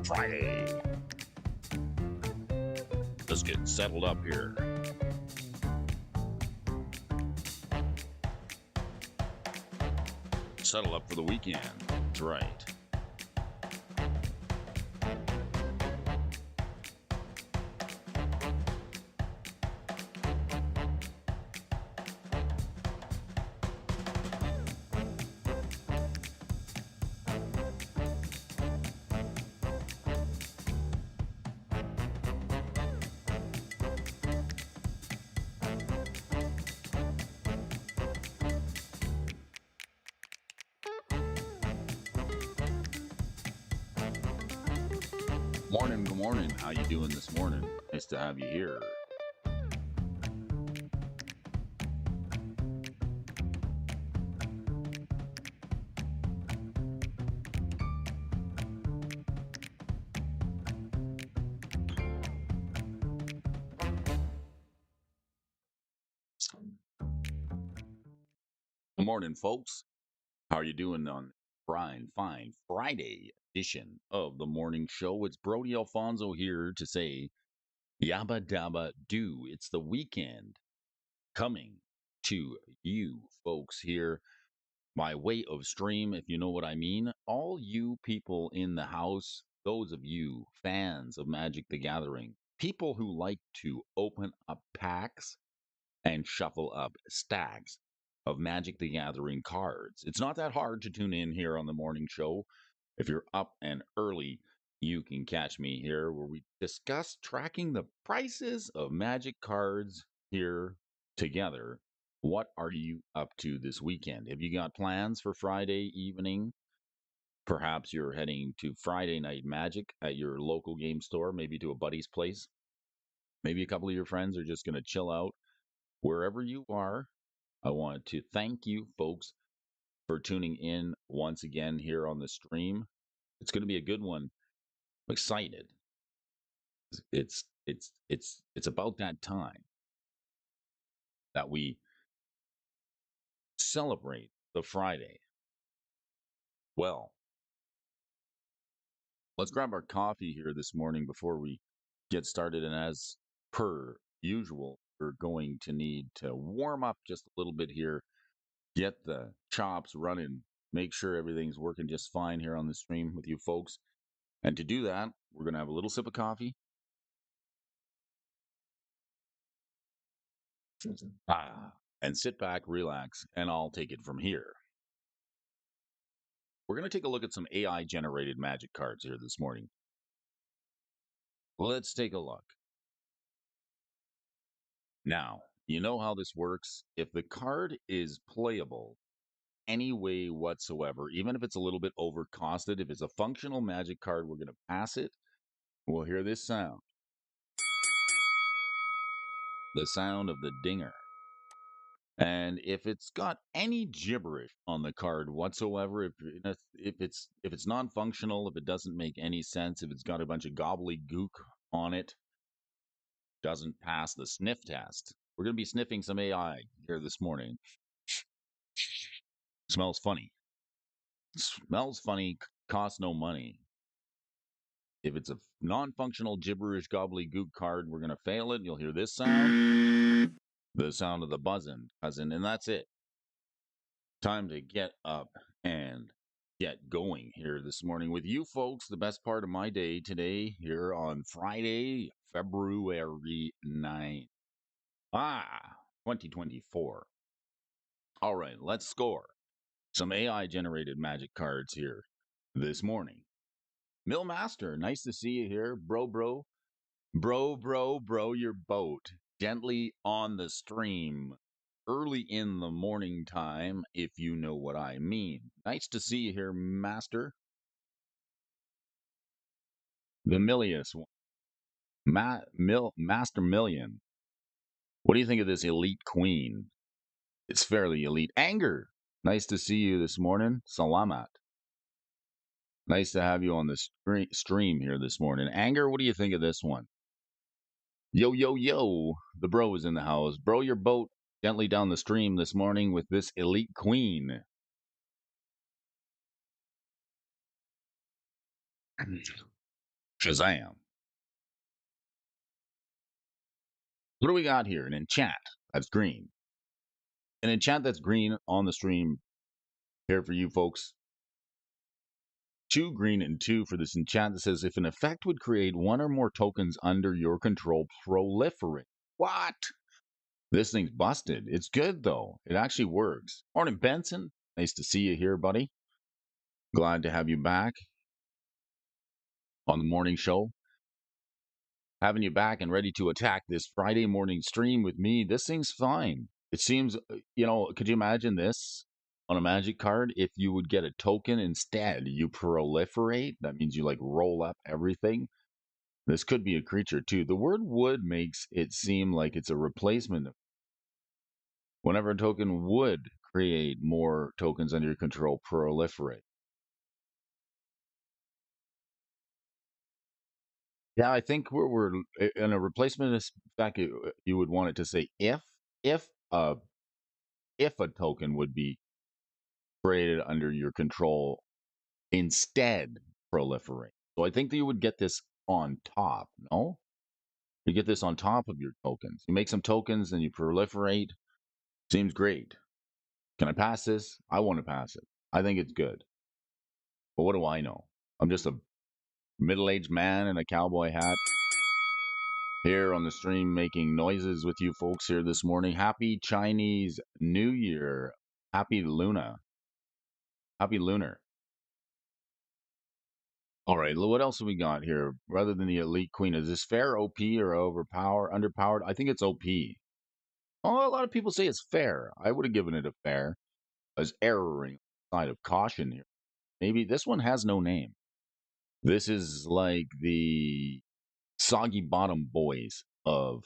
Friday. Let's get settled up here. Settle up for the weekend. That's right. Morning, good morning. How you doing this morning? Nice to have you here. Good morning, folks. How are you doing on fine Friday edition of the morning show? It's Brody Alfonso here to say yabba dabba do. It's the weekend coming to you folks here by way of stream, if you know what I mean. All you people in the house, those of you fans of Magic the Gathering, people who like to open up packs and shuffle up stacks of Magic the Gathering cards. It's not that hard to tune in here on the morning show. If you're up and early, you can catch me here where we discuss tracking the prices of Magic cards here together. What are you up to this weekend? Have you got plans for Friday evening? Perhaps you're heading to Friday Night Magic at your local game store, maybe to a buddy's place. Maybe a couple of your friends are just going to chill out. Wherever you are, I want to thank you folks for tuning in once again here on the stream. It's going to be a good one. I'm excited. It's about that time that we celebrate the Friday. Well, let's grab our coffee here this morning before we get started, and as per usual, we're going to need to warm up just a little bit here, get the chops running, make sure everything's working just fine here on the stream with you folks. And to do that, we're going to have a little sip of coffee. And sit back, relax, and I'll take it from here. We're going to take a look at some AI-generated Magic cards here this morning. Let's take a look. Now, you know how this works. If the card is playable any way whatsoever, even if it's a little bit overcosted, if it's a functional Magic card, we're going to pass it. We'll hear this sound. The sound of the dinger. And if it's got any gibberish on the card whatsoever, if it's non-functional, if it doesn't make any sense, if it's got a bunch of gobbledygook on it, doesn't pass the sniff test. We're going to be sniffing some AI here this morning. Smells funny. Smells funny, costs no money. If it's a non-functional gibberish gobbledygook card, we're going to fail it. You'll hear this sound. The sound of the buzzing, and that's it. Time to get up and get going here this morning with you folks. The best part of my day today here on Friday, February 9th. 2024. All right, let's score some AI-generated Magic cards here this morning. Millmaster, nice to see you here. Bro, your boat. Gently on the stream. Early in the morning time, if you know what I mean. Nice to see you here, Master. The Millius. Master Million. What do you think of this elite queen? It's fairly elite. Anger. Nice to see you this morning. Salamat. Nice to have you on the stream here this morning. Anger, what do you think of this one? Yo. The bro is in the house. Bro your boat gently down the stream this morning with this elite queen. Shazam. What do we got here? An enchant that's green. An enchant that's green on the stream here for you folks. 2 green and 2 for this enchant that says if an effect would create one or more tokens under your control, proliferate. What? This thing's busted. It's good though. It actually works. Morning, Benson. Nice to see you here, buddy. Glad to have you back on the morning show. Having you back and ready to attack this Friday morning stream with me. This thing's fine. It seems, could you imagine this on a magic card? If you would get a token instead, you proliferate. That means you like roll up everything. This could be a creature too. The word would makes it seem like it's a replacement. Whenever a token would create more tokens under your control, proliferate. Yeah, I think we're in a replacement spec. You would want it to say if a if a token would be created under your control instead proliferate. So I think that you would get this on top. No, you get this on top of your tokens. You make some tokens and you proliferate. Seems great. Can I pass this? I want to pass it. I think it's good. But what do I know? I'm just a middle-aged man in a cowboy hat here on the stream making noises with you folks here this morning. Happy Chinese New Year. Happy Luna. Happy Lunar. All right, what else have we got here? Rather than the Elite Queen, is this fair, OP, or underpowered? I think it's OP. Oh, a lot of people say it's fair. I would have given it a fair. As erroring side of caution here. Maybe this one has no name. This is like the Soggy Bottom Boys of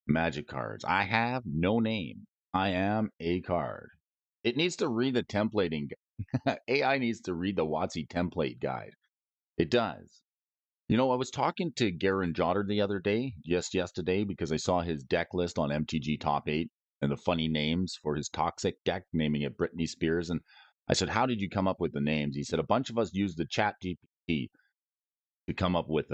Magic cards. I have no name. I am a card. It needs to read the templating. AI needs to read the WotC template guide. It does. You know, I was talking to Garen Jotter the other day, just yesterday, because I saw his deck list on MTG Top 8 and the funny names for his toxic deck, naming it Britney Spears. And I said, how did you come up with the names? He said, a bunch of us used the chat GPT to come up with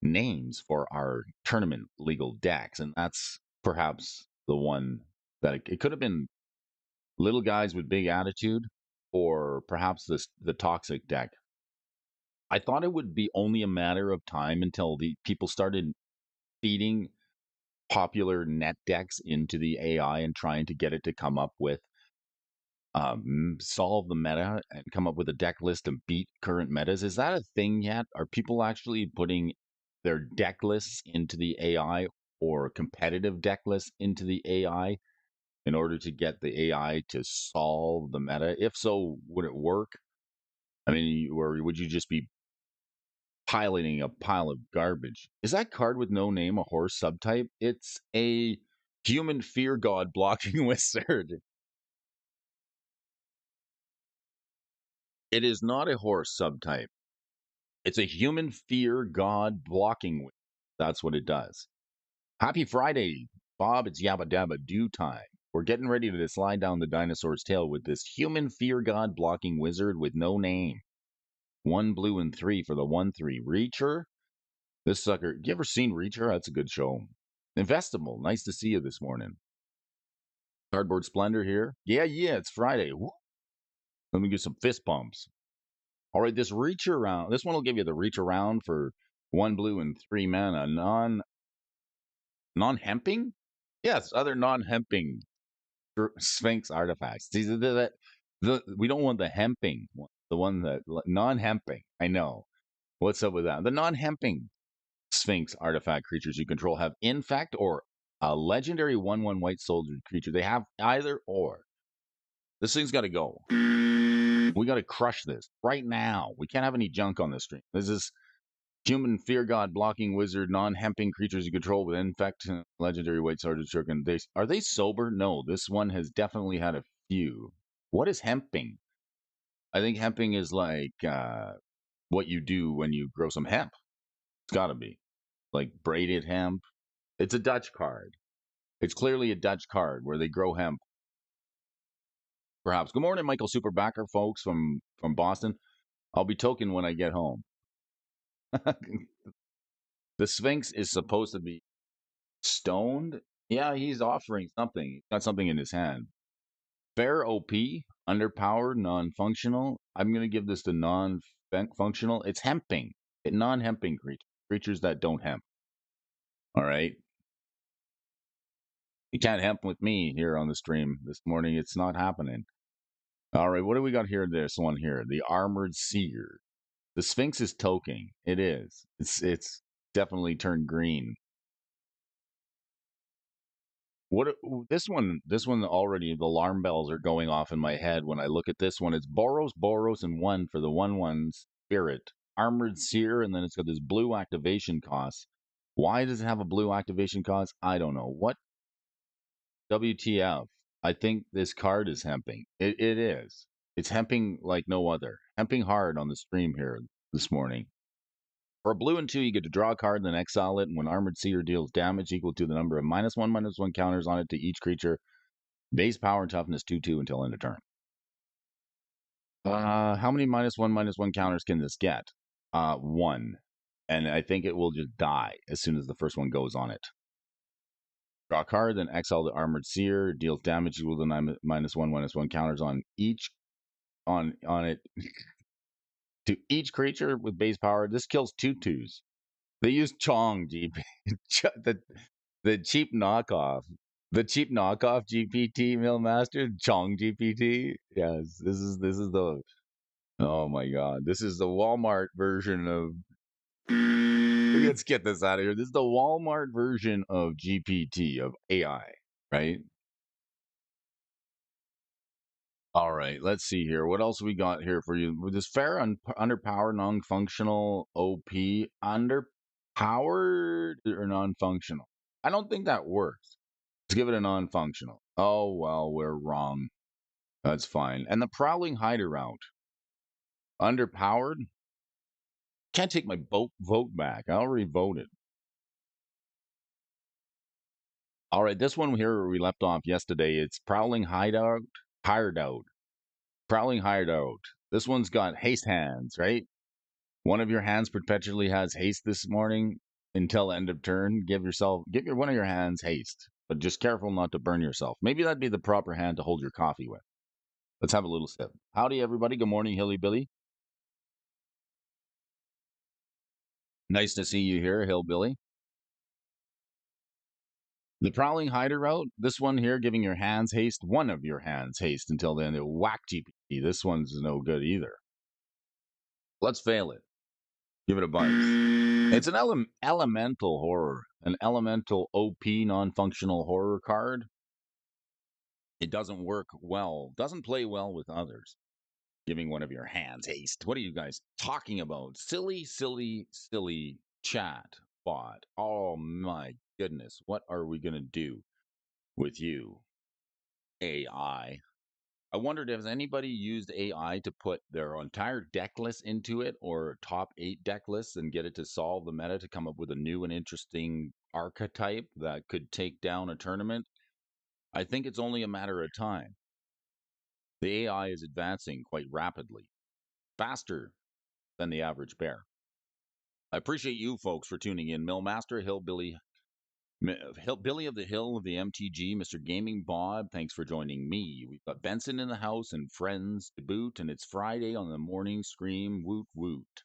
names for our tournament legal decks. And that's perhaps the one that it could have been little guys with big attitude or perhaps the toxic deck. I thought it would be only a matter of time until the people started feeding popular net decks into the AI and trying to get it to come up with solve the meta and come up with a deck list and beat current metas. Is that a thing yet? Are people actually putting their deck lists into the AI or competitive deck lists into the AI in order to get the AI to solve the meta? If so, would it work? I mean, or would you just be piloting a pile of garbage? Is that card with no name a horse subtype? It's a human fear god blocking wizard. It is not a horse subtype. It's a human fear god blocking wizard. That's what it does. Happy Friday, Bob. It's Yabba Dabba Do time. We're getting ready to slide down the dinosaur's tail with this human fear god blocking wizard with no name. 1 blue and 3 for the 1/3 Reacher. This sucker, you ever seen Reacher? That's a good show. Investable, nice to see you this morning. Cardboard Splendor here. Yeah, it's Friday. Woo. Let me get some fist pumps. All right, this reach around. This one will give you the reach around for 1 blue and 3 mana. Non-hemping? Yes, other non-hemping Sphinx artifacts. See, we don't want the hemping one. The one that non-hemping. I know. What's up with that? The non-hemping Sphinx artifact creatures you control have infect or a legendary 1/1 white soldier creature. They have either or. This thing's got to go. We got to crush this right now. We can't have any junk on this stream. This is human fear god blocking wizard non-hemping creatures you control with infect legendary white soldier token. Are they sober? No, this one has definitely had a few. What is hemping? I think hemping is like what you do when you grow some hemp. It's got to be like braided hemp. It's a Dutch card. It's clearly a Dutch card where they grow hemp. Perhaps. Good morning, Michael Superbacker, folks from Boston. I'll be token when I get home. The Sphinx is supposed to be stoned. Yeah, he's offering something. He's got something in his hand. Fair OP, underpowered, non-functional. I'm gonna give this to non-functional. It's hemping. Non-hemping creatures that don't hemp. All right. You can't hemp with me here on the stream this morning. It's not happening. All right, what do we got here? This one here, the Armored Seer. The Sphinx is toking. It is. It's definitely turned green. What this one already the alarm bells are going off in my head when I look at this one. It's Boros, and one for the 1/1 spirit. Armored Seer, and then it's got this blue activation cost. Why does it have a blue activation cost? I don't know. What WTF? I think this card is hemping. It is. It's hemping like no other. Hemping hard on the stream here this morning. For a blue and 2, you get to draw a card, then exile it, and when Armored Seer deals damage equal to the number of -1/-1 counters on it to each creature, base power and toughness 2/2 until end of turn. How many -1/-1 counters can this get? 1. And I think it will just die as soon as the first one goes on it. Draw a card, then exile the Armored Seer, deals damage equal to -1/-1 counters on each on it to each creature with base power. This kills 2/2s. They use Chong GP, the cheap knockoff, GPT Millmaster Chong GPT. Yes, this is the oh my god, this is the Walmart version of. Let's get this out of here. This is the Walmart version of GPT of AI, right? All right, let's see here. What else we got here for you? With this fair underpowered, non-functional OP, underpowered or non-functional? I don't think that works. Let's give it a non-functional. Oh well, we're wrong. That's fine. And the prowling hider out, underpowered. Can't take my vote back. I already voted. All right, this one here where we left off yesterday. It's prowling hideout, hired out. Prowling hideout. This one's got haste hands, right? One of your hands perpetually has haste this morning until end of turn. Give your one of your hands haste, but just careful not to burn yourself. Maybe that'd be the proper hand to hold your coffee with. Let's have a little sip. Howdy, everybody. Good morning, Hilly Billy. Nice to see you here, Hillbilly. The prowling hider route. This one here, giving your hands haste, one of your hands haste until then. Whack GPT. This one's no good either. Let's fail it. Give it a bite. It's an elemental horror, an elemental OP non-functional horror card. It doesn't work well, doesn't play well with others. Giving one of your hands haste. What are you guys talking about? Silly, silly, silly chat bot. Oh my goodness. What are we going to do with you, AI? I wondered if anybody used AI to put their entire deck list into it or top 8 deck lists and get it to solve the meta to come up with a new and interesting archetype that could take down a tournament. I think it's only a matter of time. The AI is advancing quite rapidly, faster than the average bear. I appreciate you folks for tuning in. Millmaster, Hillbilly, Billy of the Hill of the MTG, Mr. Gaming Bob, thanks for joining me. We've got Benson in the house and friends to boot, and it's Friday on the morning scream. Woot woot.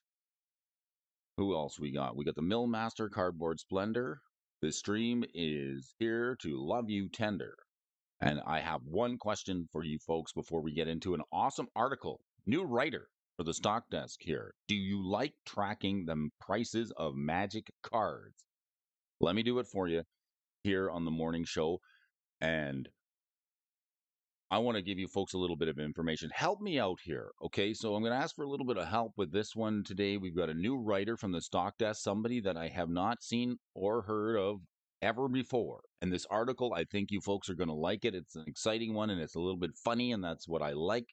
Who else we got? We got the Millmaster Cardboard Splendor. The stream is here to love you tender. And I have one question for you folks before we get into an awesome article. New writer for the stock desk here. Do you like tracking the prices of magic cards? Let me do it for you here on the morning show. And I want to give you folks a little bit of information. Help me out here. Okay. So I'm going to ask for a little bit of help with this one today. We've got a new writer from the stock desk, somebody that I have not seen or heard of ever before. And this article, I think you folks are going to like it. It's an exciting one and it's a little bit funny. And that's what I like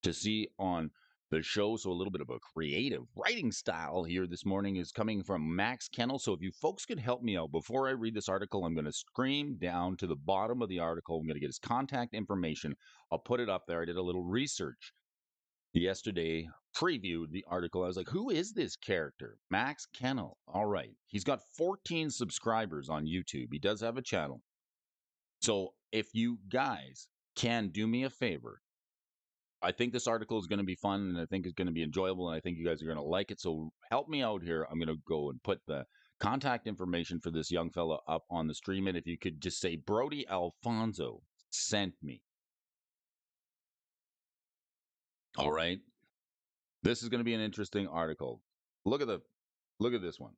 to see on the show. So a little bit of a creative writing style here this morning is coming from Max Kennel. So if you folks could help me out before I read this article, I'm going to scream down to the bottom of the article. I'm going to get his contact information. I'll put it up there. I did a little research yesterday previewed the article. I was like, who is this character? Max Kennel. All right. He's got 14 subscribers on YouTube. He does have a channel. So if you guys can do me a favor, I think this article is going to be fun and I think it's going to be enjoyable and I think you guys are going to like it. So help me out here. I'm going to go and put the contact information for this young fella up on the stream. And if you could just say, Brody Alfonso sent me. All right. This is going to be an interesting article. Look at this one.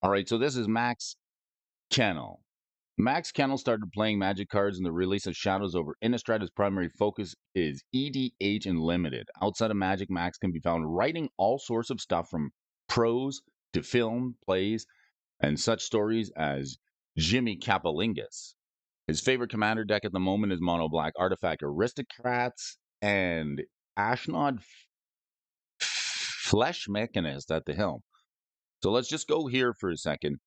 All right, so this is Max Kennel. Max Kennel started playing Magic cards in the release of Shadows over Innistrad. His primary focus is EDH and Limited. Outside of Magic, Max can be found writing all sorts of stuff from prose to film, plays, and such stories as Jimmy Capolingus. His favorite commander deck at the moment is Mono Black Artifact Aristocrats and Ashnod Flesh Mechanist at the helm. So let's just go here for a second.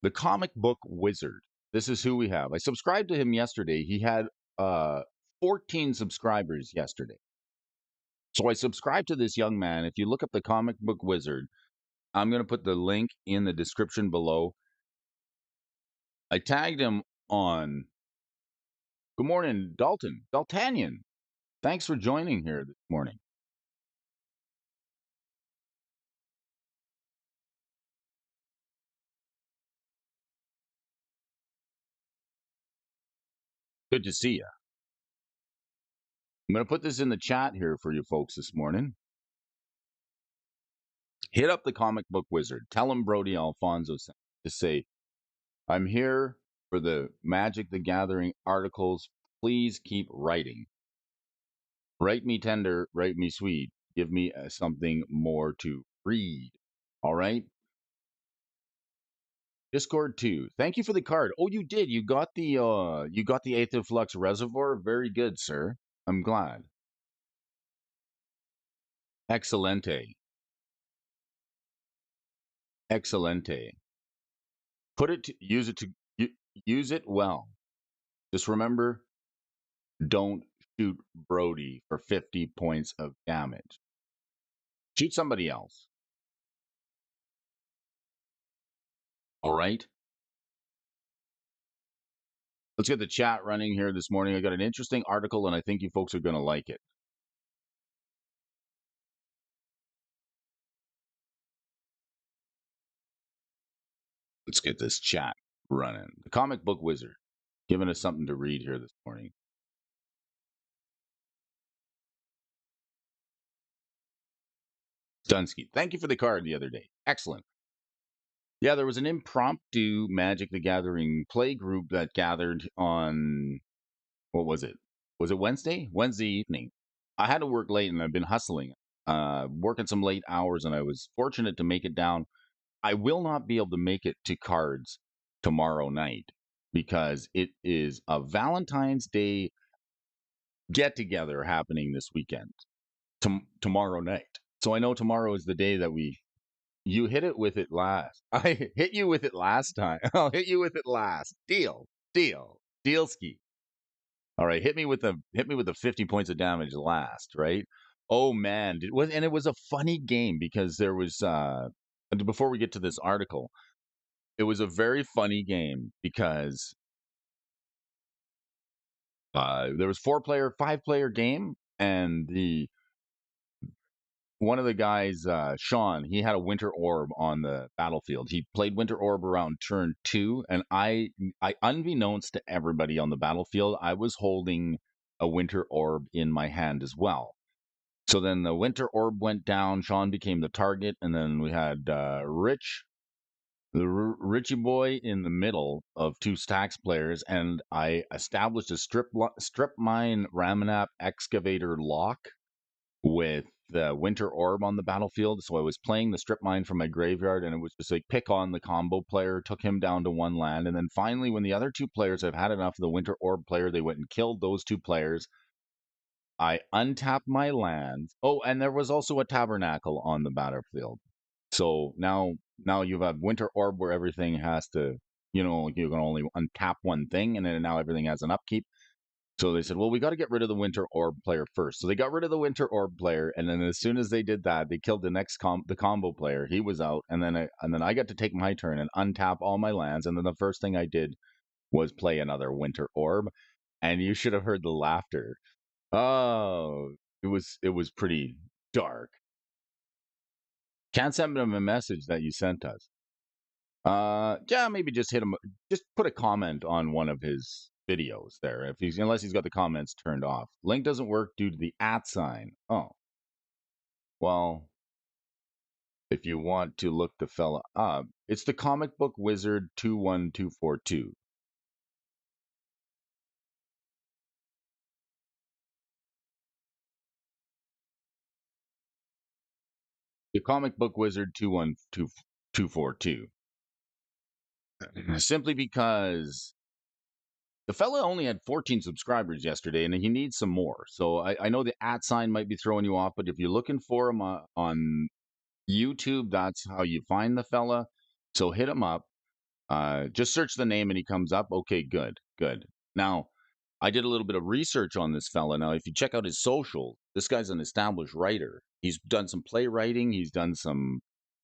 The comic book wizard. This is who we have. I subscribed to him yesterday. He had 14 subscribers yesterday. So I subscribed to this young man. If you look up the comic book wizard, I'm going to put the link in the description below. I tagged him on. Good morning, Dalton. Daltanian. Thanks for joining here this morning. Good to see you. I'm going to put this in the chat here for you folks this morning. Hit up the comic book wizard. Tell him Brody Alfonso sent to say, I'm here for the Magic the Gathering articles. Please keep writing. Write me tender, write me sweet. Give me something more to read. All right. Discord 2. Thank you for the card. Oh, you did. You got the Aether Flux Reservoir. Very good, sir. I'm glad. Excelente. Excelente. Use it well. Just remember, don't shoot Brody for 50 points of damage. Shoot somebody else. All right. Let's get the chat running here this morning. I got an interesting article, and I think you folks are going to like it. Let's get this chat running. The comic book wizard giving us something to read here this morning. Dunsky, thank you for the card the other day. Excellent. Yeah, there was an impromptu Magic the Gathering play group that gathered on, what was it? Was it Wednesday? Wednesday evening. I had to work late and I've been hustling, working some late hours, and I was fortunate to make it down. I will not be able to make it to cards tomorrow night because it is a Valentine's Day get together happening this weekend, tomorrow night. So I know tomorrow is the day that you hit it with it last. I hit you with it last time. I'll hit you with it last. Deal ski. All right, hit me with the 50 points of damage last, right? Oh man, it was a funny game because there was before we get to this article, it was a very funny game because there was 5-player game, and one of the guys, Sean, he had a Winter Orb on the battlefield. He played Winter Orb around turn 2, and I unbeknownst to everybody on the battlefield, I was holding a Winter Orb in my hand as well. So then the Winter Orb went down. Sean became the target, and then we had Richie boy in the middle of two stacks players, and I established a strip mine Ramanap excavator lock with the Winter Orb on the battlefield. So I was playing the strip mine from my graveyard, and it was just like pick on the combo player, took him down to 1 land, and then finally, when the other 2 players have had enough of the Winter Orb player, they went and killed those 2 players. I untapped my lands. Oh, and there was also a Tabernacle on the battlefield. So now you have Winter Orb where everything has to, you can only untap one thing, and then now everything has an upkeep. So they said, well, we got to get rid of the Winter Orb player first. So they got rid of the Winter Orb player, and then as soon as they did that, they killed the next the combo player. He was out, and then I got to take my turn and untap all my lands. And then the first thing I did was play another Winter Orb, and you should have heard the laughter. Oh, it was pretty dark. Can't send them a message that you sent us. Yeah, maybe just hit him. Just put a comment on one of his videos there, unless he's got the comments turned off. Link doesn't work due to the @ Oh, well, if you want to look the fella up, it's the Comic Book Wizard 21242. The Comic Book Wizard 212242. Simply because the fella only had 14 subscribers yesterday, and he needs some more. So I know the @ might be throwing you off, but if you're looking for him on YouTube, that's how you find the fella. So hit him up. Just search the name and he comes up. Okay, good, good. Now, I did a little bit of research on this fella. Now, if you check out his social, this guy's an established writer. He's done some playwriting. He's done some,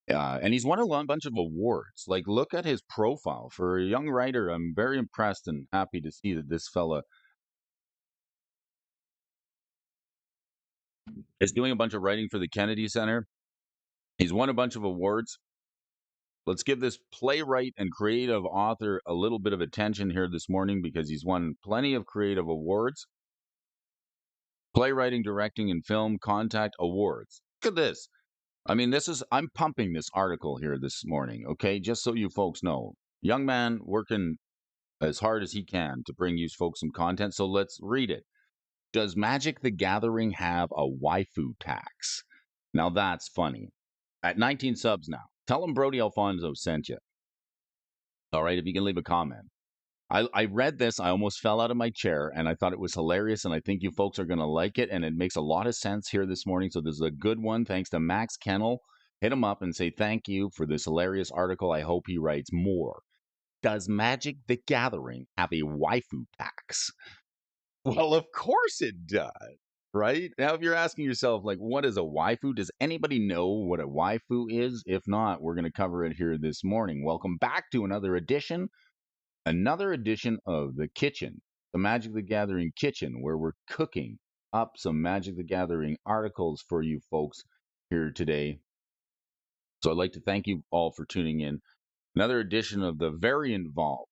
and he's won a bunch of awards. Like, look at his profile. For a young writer, I'm very impressed and happy to see that this fella is doing a bunch of writing for the Kennedy Center. He's won a bunch of awards. Let's give this playwright and creative author a little bit of attention here this morning because he's won plenty of creative awards. Playwriting, directing, and film contact awards. Look at this. I mean, I'm pumping this article here this morning, okay? Just so you folks know. Young man working as hard as he can to bring you folks some content. So let's read it. Does Magic the Gathering have a waifu tax? Now that's funny. At 19 subs now. Tell him Brody Alfonso sent you. All right, if you can leave a comment. I read this, I almost fell out of my chair, and I thought it was hilarious, and I think you folks are going to like it, and it makes a lot of sense here this morning. So this is a good one. Thanks to Max Kennel. Hit him up and say thank you for this hilarious article. I hope he writes more. Does Magic the Gathering have a waifu tax? Well, of course it does, right? Now, if you're asking yourself, like, what is a waifu? Does anybody know what a waifu is? If not, we're going to cover it here this morning. Welcome back to another edition of the kitchen, the Magic the Gathering kitchen, where we're cooking up some Magic the Gathering articles for you folks here today. So I'd like to thank you all for tuning in. Another edition of the Variant Vault,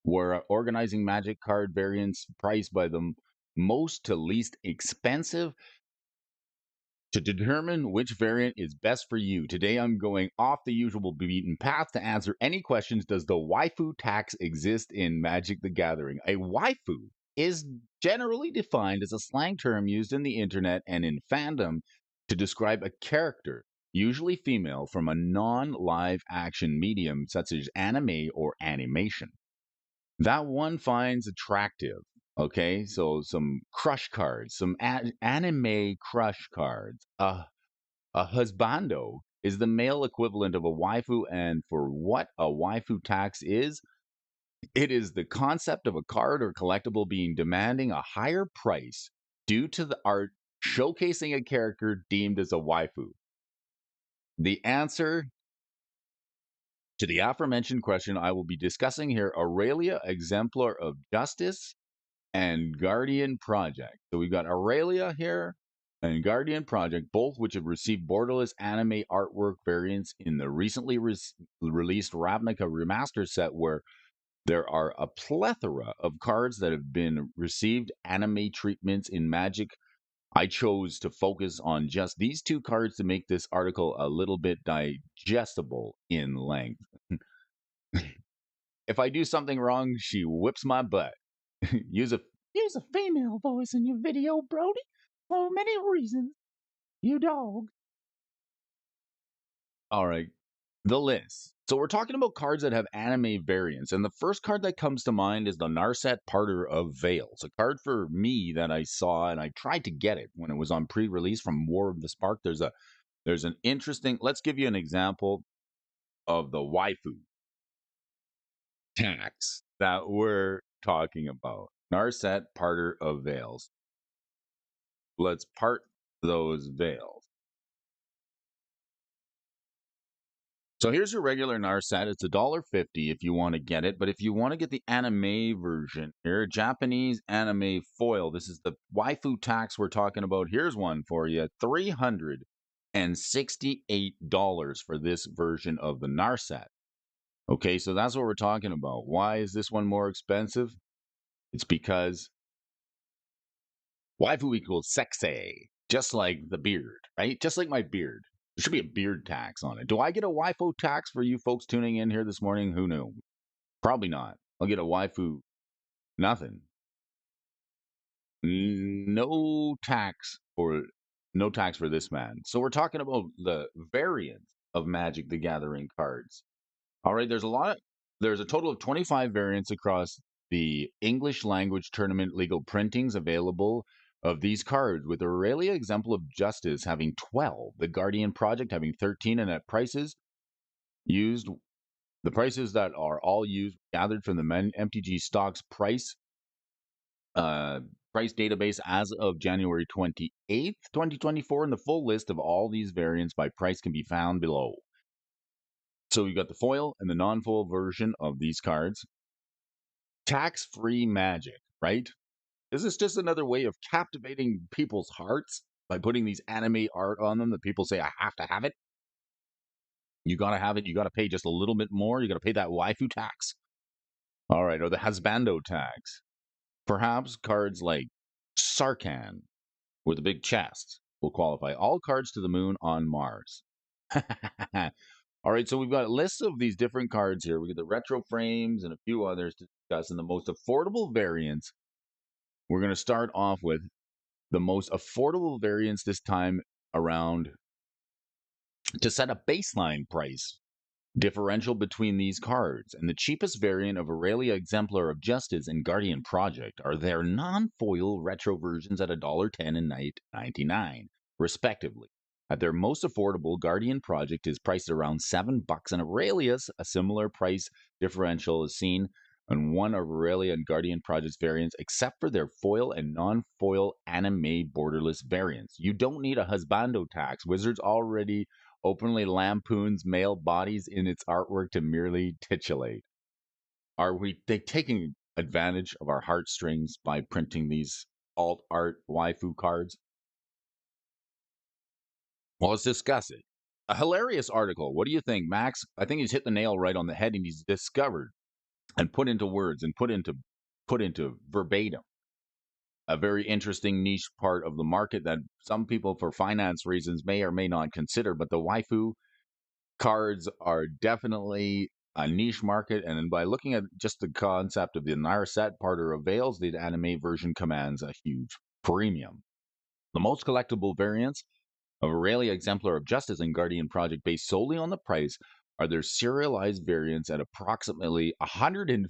where organizing Magic card variants priced by the most to least expensive to determine which variant is best for you. Today I'm going off the usual beaten path to answer any questions. Does the waifu tax exist in Magic the Gathering? A waifu is generally defined as a slang term used in the internet and in fandom to describe a character, usually female, from a non-live action medium such as anime or animation that one finds attractive. Okay, so some crush cards, some anime crush cards. A husbando is the male equivalent of a waifu, and for what a waifu tax is, it is the concept of a card or collectible being demanding a higher price due to the art showcasing a character deemed as a waifu. The answer to the aforementioned question I will be discussing here Aurelia, Exemplar of Justice, and Guardian Project. So we've got Aurelia here and Guardian Project, both which have received borderless anime artwork variants in the recently released Ravnica Remaster set, where there are a plethora of cards that have been received anime treatments in Magic. I chose to focus on just these two cards to make this article a little bit digestible in length. If I do something wrong, she whips my butt. use a use a female voice in your video, Brody. For many reasons. You dog. All right. The list. So we're talking about cards that have anime variants, and the first card that comes to mind is the Narset Parter of Veils, a card for me that I saw, and I tried to get it when it was on pre-release from War of the Spark. There's an interesting. Let's give you an example of the waifu tax that we're talking about. Narset parter of veils. Let's part those veils. So here's your regular Narset. It's $1.50 if you want to get it. But if you want to get the anime version here, Japanese anime foil, this is the waifu tax we're talking about. Here's one for you, $368 for this version of the Narset. Okay, so that's what we're talking about. Why is this one more expensive? It's because waifu equals sexy, just like the beard, right? Just like my beard. There should be a beard tax on it. Do I get a waifu tax for you folks tuning in here this morning? Who knew? Probably not. I'll get a waifu. Nothing. No tax for this man. So we're talking about the variants of Magic the Gathering cards. All right, there's a total of 25 variants across the English language tournament legal printings available of these cards, with Aurelia Exemplar of Justice having 12, the Guardian Project having 13, and at used the prices that are all used gathered from the MTG stocks price database as of January 28th, 2024, and the full list of all these variants by price can be found below. So we got the foil and the non-foil version of these cards. Tax-free magic, right? Is this just another way of captivating people's hearts by putting these anime art on them that people say, I have to have it? You got to have it. You got to pay just a little bit more. You got to pay that waifu tax. All right, or the husbando tax. Perhaps cards like Sarkhan with a big chest will qualify. All cards to the moon on Mars. All right, so we've got a list of these different cards here. We got the retro frames and a few others to discuss. And the most affordable variants, we're going to start off with the most affordable variants this time around to set a baseline price differential between these cards, and the cheapest variant of Aurelia Exemplar of Justice and Guardian Project are their non-foil retro versions at $1.10 and $9.99, respectively. At their most affordable, Guardian Project is priced around $7, and Aurelia's a similar price differential is seen on one of Aurelia and Guardian Project's variants, except for their foil and non-foil anime borderless variants. You don't need a husbando tax. Wizards already openly lampoons male bodies in its artwork to merely titillate. Are we taking advantage of our heartstrings by printing these alt art waifu cards? Well, let's discuss it. A hilarious article. What do you think, Max? I think he's hit the nail right on the head, and he's discovered and put into words and put into verbatim a very interesting niche part of the market that some people, for finance reasons, may or may not consider. But the waifu cards are definitely a niche market, and by looking at just the concept of the Narset parter of veils, the anime version commands a huge premium. The most collectible variants of Aurelia Exemplar of Justice and Guardian Project, based solely on the price, are their serialized variants at approximately $150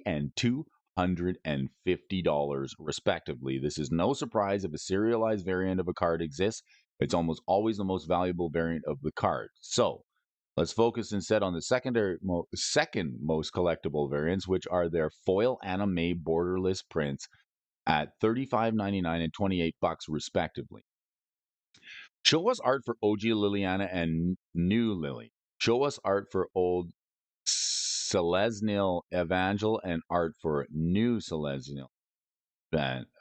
and $250 respectively. This is no surprise if a serialized variant of a card exists. It's almost always the most valuable variant of the card. So let's focus instead on the second most collectible variants, which are their foil anime borderless prints at $35.99 and $28 respectively. Show us art for OG Liliana and new Lily. Show us art for old Celestial Evangel and art for new Celestial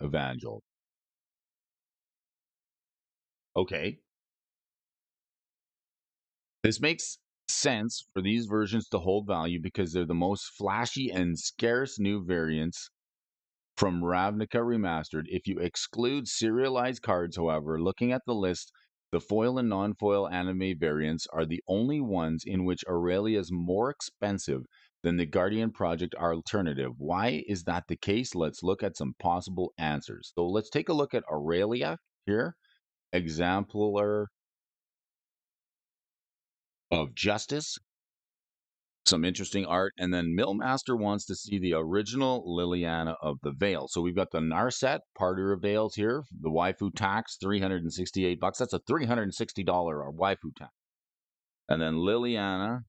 Evangel. Okay. This makes sense for these versions to hold value because they're the most flashy and scarce new variants from Ravnica Remastered. If you exclude serialized cards, however, looking at the list, the foil and non-foil anime variants are the only ones in which Aurelia is more expensive than the Guardian Project alternative. Why is that the case? Let's look at some possible answers. So let's take a look at Aurelia here. Exemplar of Justice. Some interesting art. And then Millmaster wants to see the original Liliana of the Veil. So we've got the Narset, parter of Veils here. The waifu tax, $368. That's a $360 waifu tax. And then Liliana.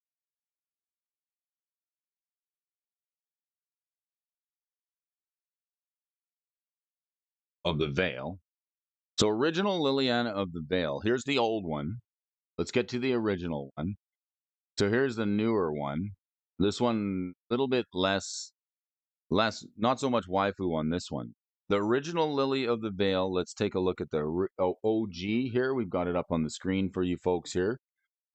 of the Veil. So, original Liliana of the Veil. Here's the old one. Let's get to the original one. So, here's the newer one. This one, a little bit less, not so much waifu on this one. The original Lily of the Veil. Let's take a look at the OG here. We've got it up on the screen for you folks here.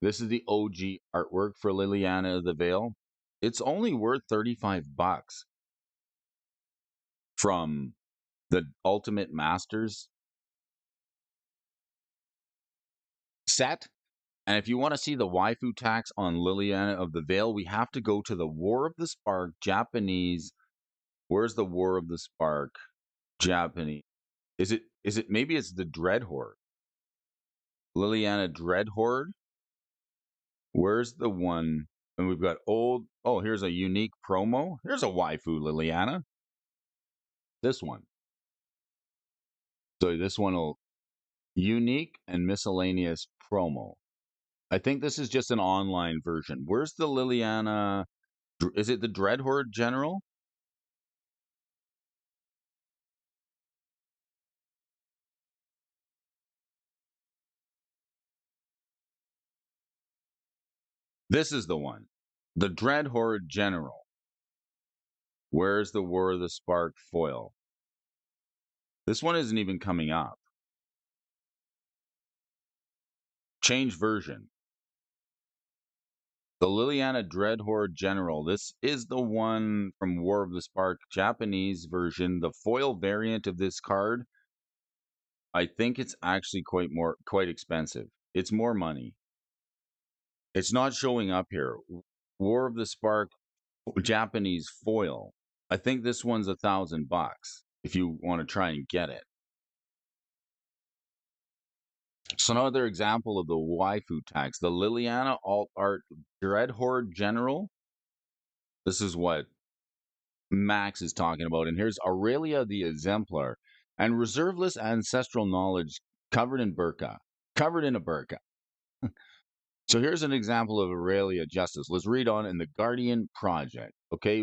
This is the OG artwork for Liliana of the Veil. It's only worth $35 from the Ultimate Masters set. And if you want to see the waifu tax on Liliana of the Veil, we have to go to the War of the Spark Japanese. Where's the War of the Spark Japanese? Is it maybe it's the Dread Horde? Liliana Dread Horde? Where's the one? And we've got old. Oh, here's a unique promo. Here's a waifu Liliana. This one. So this one will unique and miscellaneous promo. I think this is just an online version. Where's the Liliana? Is it the Dread Horde General? This is the one. The Dread Horde General. Where's the War of the Spark foil? This one isn't even coming up. Change version. The Liliana Dread Horde General. This is the one from War of the Spark, Japanese version. The foil variant of this card, I think it's actually quite expensive. It's more money. It's not showing up here. War of the Spark Japanese foil. I think this one's $1,000 if you want to try and get it. So another example of the waifu tax, the Liliana Alt Art Dread Horde General. This is what Max is talking about. And here's Aurelia the Exemplar and reserveless ancestral knowledge covered in burqa. Covered in a burqa. So here's an example of Aurelia Justice. Let's read on in the Guardian Project. Okay.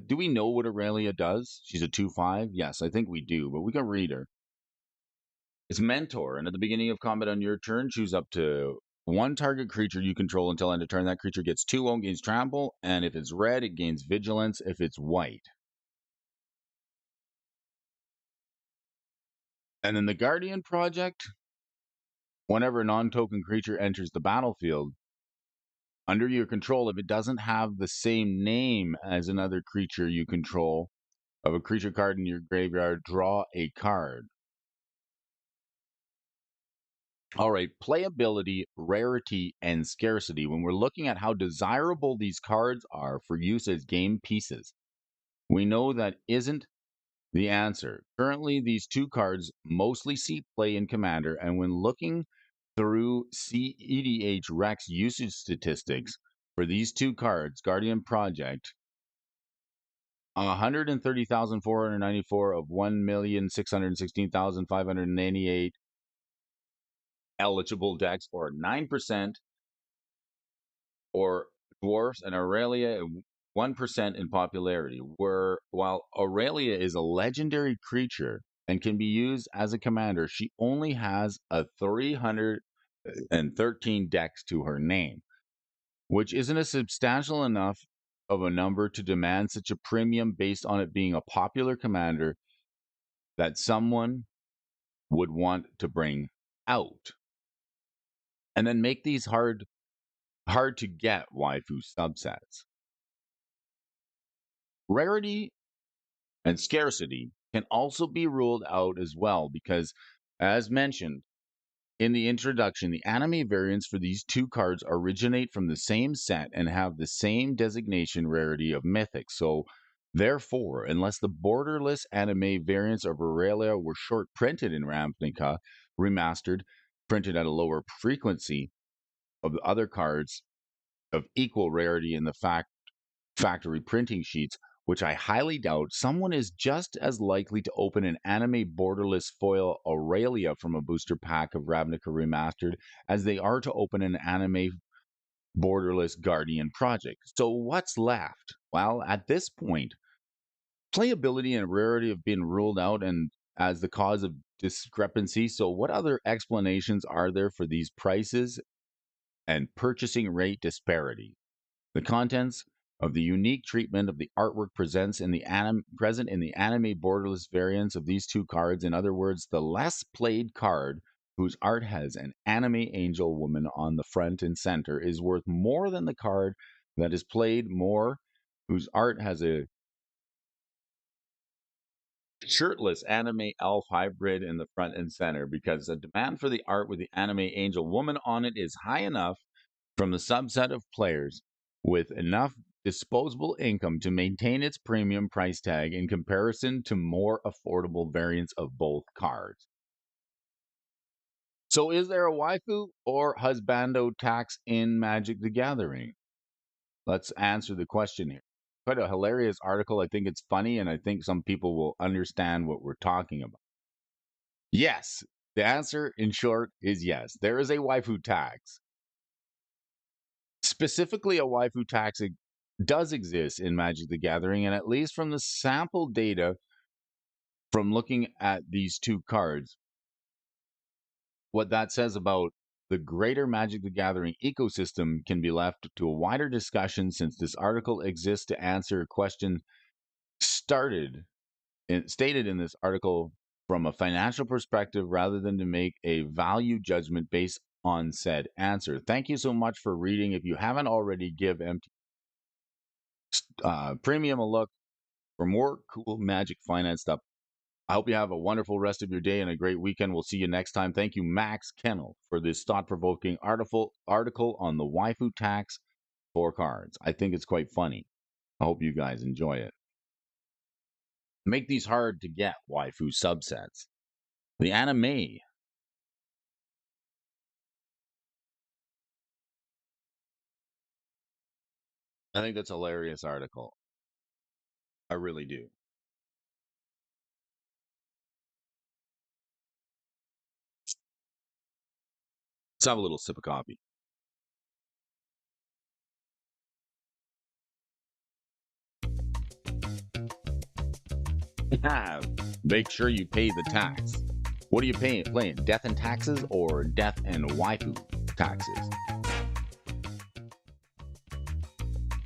Do we know what Aurelia does? She's a 2/5? Yes, I think we do, but we can read her. It's Mentor, and at the beginning of combat on your turn, choose up to one target creature you control until end of turn. That creature gets 2 gains trample, and if it's red, it gains vigilance. If it's white. And then the Guardian Project, whenever a non-token creature enters the battlefield, under your control, if it doesn't have the same name as another creature you control of a creature card in your graveyard, draw a card. All right, playability, rarity, and scarcity. When we're looking at how desirable these cards are for use as game pieces, we know that isn't the answer. Currently, these two cards mostly see play in Commander, and when looking through CEDH Rex usage statistics for these two cards, Guardian Project, 130,494 of 1,616,588 eligible decks, or 9%, or dwarfs and Aurelia 1% in popularity. While Aurelia is a legendary creature and can be used as a commander, she only has a 313 decks to her name, which isn't a substantial enough of a number to demand such a premium based on it being a popular commander that someone would want to bring out. And then make these hard to get waifu subsets. Rarity and scarcity can also be ruled out as well because, as mentioned in the introduction, the anime variants for these two cards originate from the same set and have the same designation rarity of mythic. So, therefore, unless the borderless anime variants of Aurelia were short printed in Ravnica, remastered, printed at a lower frequency of the other cards of equal rarity in the factory printing sheets, which I highly doubt, someone is just as likely to open an anime borderless foil Aurelia from a booster pack of Ravnica Remastered as they are to open an anime borderless Guardian Project. So what's left? Well, at this point, Playability and rarity have been ruled out and as the cause of discrepancy. So, what other explanations are there for these prices and purchasing rate disparity? The contents of the unique treatment of the artwork present in the anime borderless variants of these two cards. In other words, the less played card whose art has an anime angel woman on the front and center is worth more than the card that is played more whose art has a shirtless anime elf hybrid in the front and center, because the demand for the art with the anime angel woman on it is high enough from the subset of players with enough disposable income to maintain its premium price tag in comparison to more affordable variants of both cards. So, is there a waifu or husbando tax in Magic the Gathering? Let's answer the question here. Quite a hilarious article. I think it's funny, and I think some people will understand what we're talking about. Yes. The answer, in short, is yes. There is a waifu tax. Specifically, a waifu tax does exist in Magic the Gathering, and at least from the sample data from looking at these two cards, what that says about the greater Magic the Gathering ecosystem can be left to a wider discussion, since this article exists to answer a question stated in this article from a financial perspective rather than to make a value judgment based on said answer. Thank you so much for reading. If you haven't already, give Premium a look for more cool Magic Finance stuff. I hope you have a wonderful rest of your day and a great weekend. We'll see you next time. Thank you, Max Kennel, for this thought-provoking article on the waifu tax for cards. I think it's quite funny. I hope you guys enjoy it. Make these hard to get waifu subsets. The anime. I think that's a hilarious article. I really do. Let's have a little sip of coffee. Make sure you pay the tax. What are you playing? Death and taxes or death and waifu taxes?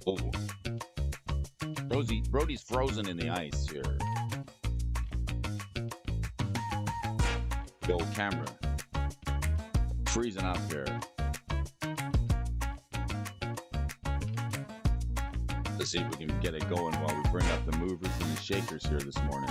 Oh. Brody's frozen in the ice here. The old camera. Freezing up here. Let's see if we can get it going while we bring up the movers and the shakers here this morning.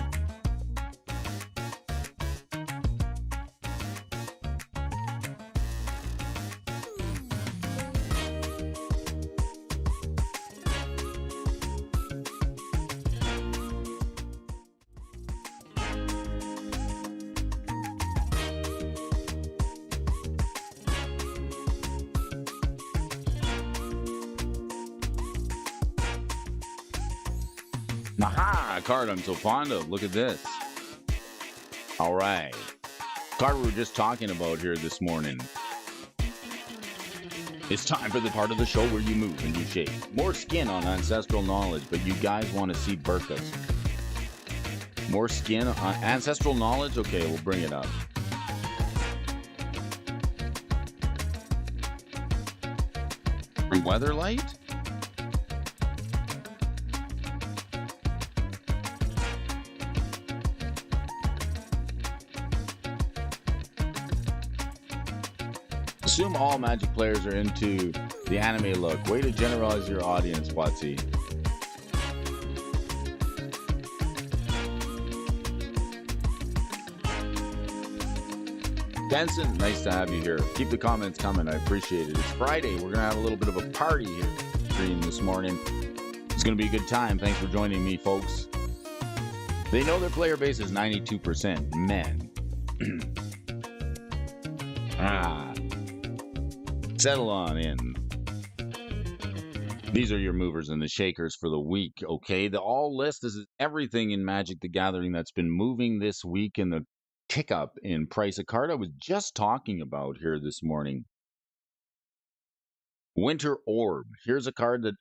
Aha! Card I'm so fond of. Look at this. All right. Card we were just talking about here this morning. It's time for the part of the show where you move and you shake. More skin on ancestral knowledge, but you guys want to see burkas. More skin on ancestral knowledge? Okay, we'll bring it up. Weatherlight? Assume all Magic players are into the anime look. Way to generalize your audience, Watsy. Benson, nice to have you here. Keep the comments coming. I appreciate it. It's Friday. We're going to have a little bit of a party here stream this morning. It's going to be a good time. Thanks for joining me, folks. They know their player base is 92% men. Settle on in. These are your movers and the shakers for the week, okay? The all list is everything in Magic the Gathering that's been moving this week in the tick up in price of card I was just talking about here this morning. Winter Orb. Here's a card that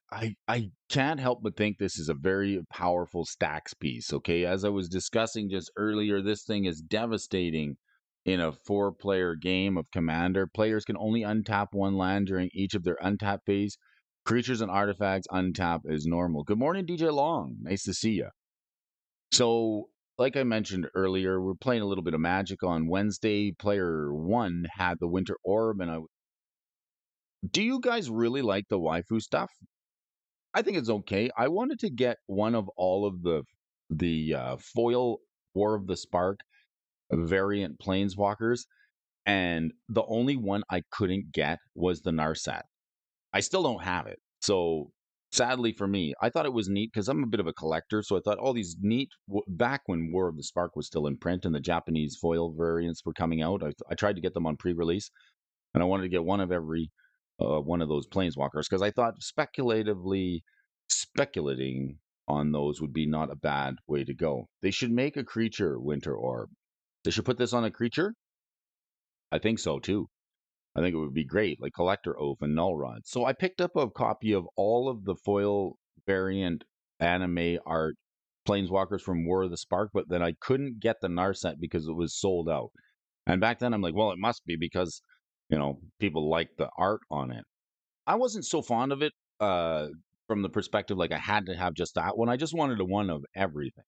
I can't help but think this is a very powerful stacks piece. Okay, as I was discussing just earlier, this thing is devastating in a four-player game of Commander. Players can only untap one land during each of their untap phase. Creatures and artifacts untap is normal. Good morning, DJ Long. Nice to see you. So, like I mentioned earlier, we're playing a little bit of Magic on Wednesday. Player one had the Winter Orb, and do you guys really like the waifu stuff? I think it's okay. I wanted to get one of all of the foil War of the Spark variant planeswalkers, and the only one I couldn't get was the Narset. I still don't have it. So sadly for me, I thought it was neat because I'm a bit of a collector. So I thought all these neat back when War of the Spark was still in print and the Japanese foil variants were coming out. I tried to get them on pre-release, and I wanted to get one of every one of those planeswalkers because I thought speculating on those would be not a bad way to go. They should make a creature Winter Orb. They should put this on a creature. I think so too. I think it would be great, like Collector Oath and Null Rod. So I picked up a copy of all of the foil variant anime art planeswalkers from War of the Spark, but then I couldn't get the Narset because it was sold out. And back then I'm like, well, it must be because, people like the art on it. I wasn't so fond of it from the perspective like I had to have just that one. I just wanted a one of everything.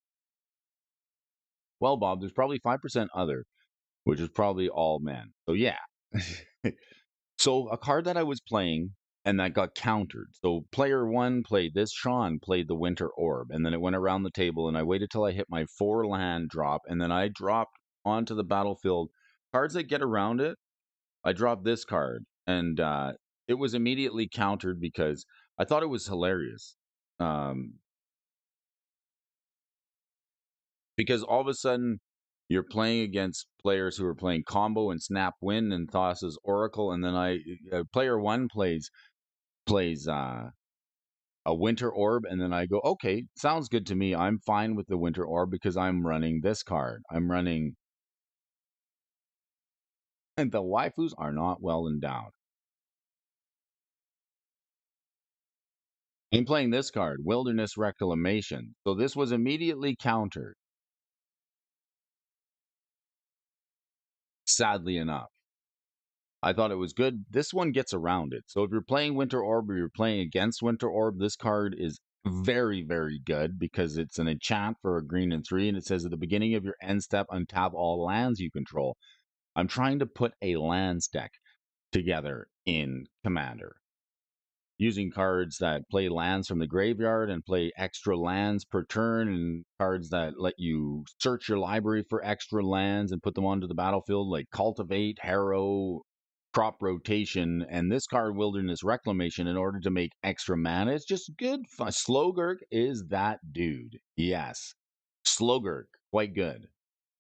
Well, Bob, there's probably 5% other, which is probably all men. So yeah. So a card that I was playing and that got countered. So player one played this. Sean played the Winter Orb, and then it went around the table, and I waited till I hit my 4 land drop, and then I dropped onto the battlefield cards that get around it. I dropped this card, and it was immediately countered because I thought it was hilarious. Um, because all of a sudden you're playing against players who are playing combo and snap win and Thassa's Oracle, and then player one plays a Winter Orb, and then I go, okay, sounds good to me. I'm fine with the Winter Orb because I'm running this card. I'm running, and the waifus are not well endowed. I'm playing this card, Wilderness Reclamation. So this was immediately countered, sadly enough. I thought it was good. This one gets around it. So if you're playing Winter Orb or you're playing against Winter Orb, this card is very, very good because it's an enchant for a 3 green, and it says at the beginning of your end step, untap all lands you control. I'm trying to put a lands deck together in Commander, using cards that play lands from the graveyard and play extra lands per turn, and cards that let you search your library for extra lands and put them onto the battlefield, like Cultivate, Harrow, Crop Rotation, and this card, Wilderness Reclamation, in order to make extra mana. It's just good fun. Slogurk is that dude. Yes. Slogurk, quite good.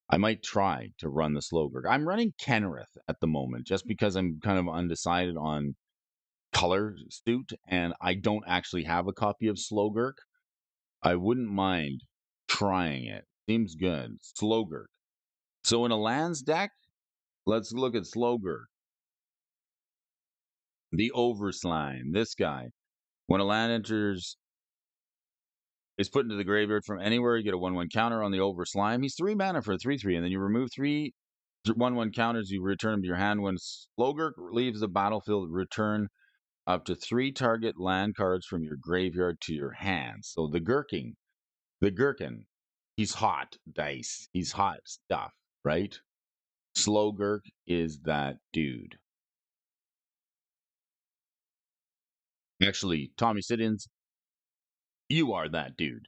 I might try to run the Slogurk. I'm running Kenrith at the moment just because I'm kind of undecided on color suit, and I don't actually have a copy of Slogurk. I wouldn't mind trying it. Seems good. Slogurk. So in a lands deck, let's look at Slogurk. The Overslime. This guy. When a land enters, is put into the graveyard from anywhere, you get a 1/1 counter on the Overslime. He's 3 mana for a 3/3, and then you remove 3 1/1 counters, you return them to your hand. When Slogurk leaves the battlefield, return up to 3 target land cards from your graveyard to your hand. So the Gherkin, he's hot dice. He's hot stuff, right? Slogurk is that dude. Actually, Tommy Siddons, you are that dude.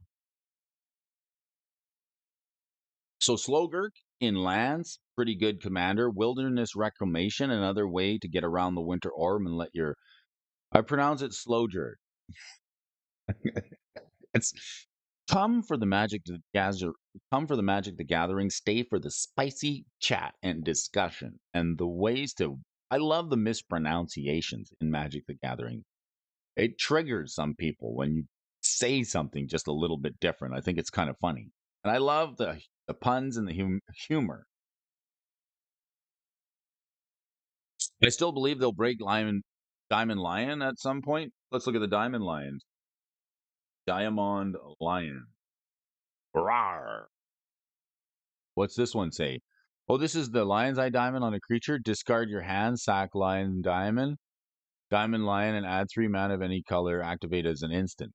So Slogurk in lands, pretty good commander. Wilderness Reclamation, another way to get around the Winter Orb and let your, I pronounce it Slogurk. It's come for the Magic the Gather, come for the Magic the Gathering, stay for the spicy chat and discussion and the ways to. I love the mispronunciations in Magic the Gathering. It triggers some people when you say something just a little bit different. I think it's kind of funny, and I love the puns and the humor. I still believe they'll break Lyman. Diamond Lion at some point? Let's look at the Diamond Lions. Diamond Lion. Rawr. What's this one say? Oh, this is the Lion's Eye Diamond on a creature. Discard your hand, sack Lion Diamond. Diamond Lion and add 3 mana of any color. Activate as an instant.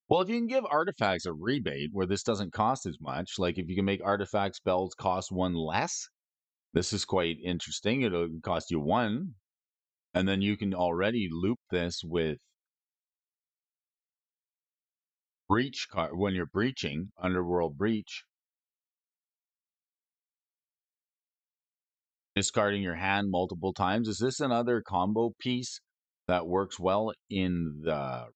Well, if you can give artifacts a rebate where this doesn't cost as much, like if you can make artifact spells cost 1 less, this is quite interesting. It'll cost you 1, and then you can already loop this with breach card when you're breaching, Underworld Breach, discarding your hand multiple times. Is this another combo piece that works well in the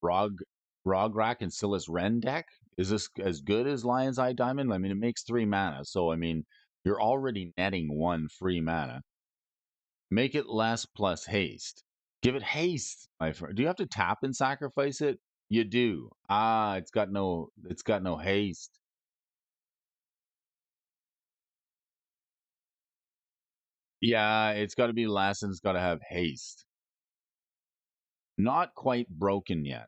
Rograk and Silas Ren deck? Is this as good as Lion's Eye Diamond? I mean, it makes 3 mana, so I mean, you're already netting 1 free mana. Make it less plus haste. Give it haste, my friend. Do you have to tap and sacrifice it? You do. Ah, it's got no haste. Yeah, it's got to be less and it's got to have haste. Not quite broken yet.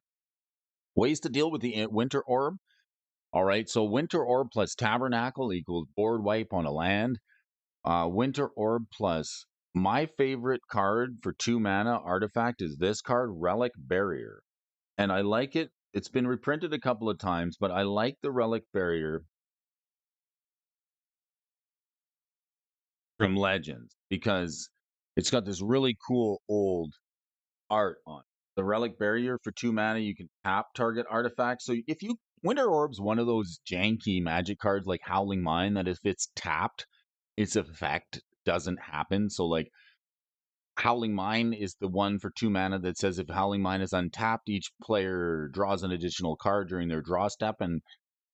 Ways to deal with the Winter Orb. All right, so Winter Orb plus Tabernacle equals board wipe on a land. Winter Orb plus my favorite card for 2 mana artifact is this card, Relic Barrier. And I like it. It's been reprinted a couple of times, but I like the Relic Barrier from Legends because it's got this really cool old art on it. The Relic Barrier for 2 mana, you can tap target artifacts. So if you Winter Orb's one of those janky magic cards like Howling Mine that if it's tapped, its effect doesn't happen. So like Howling Mine is the one for 2 mana that says if Howling Mine is untapped, each player draws an additional card during their draw step. And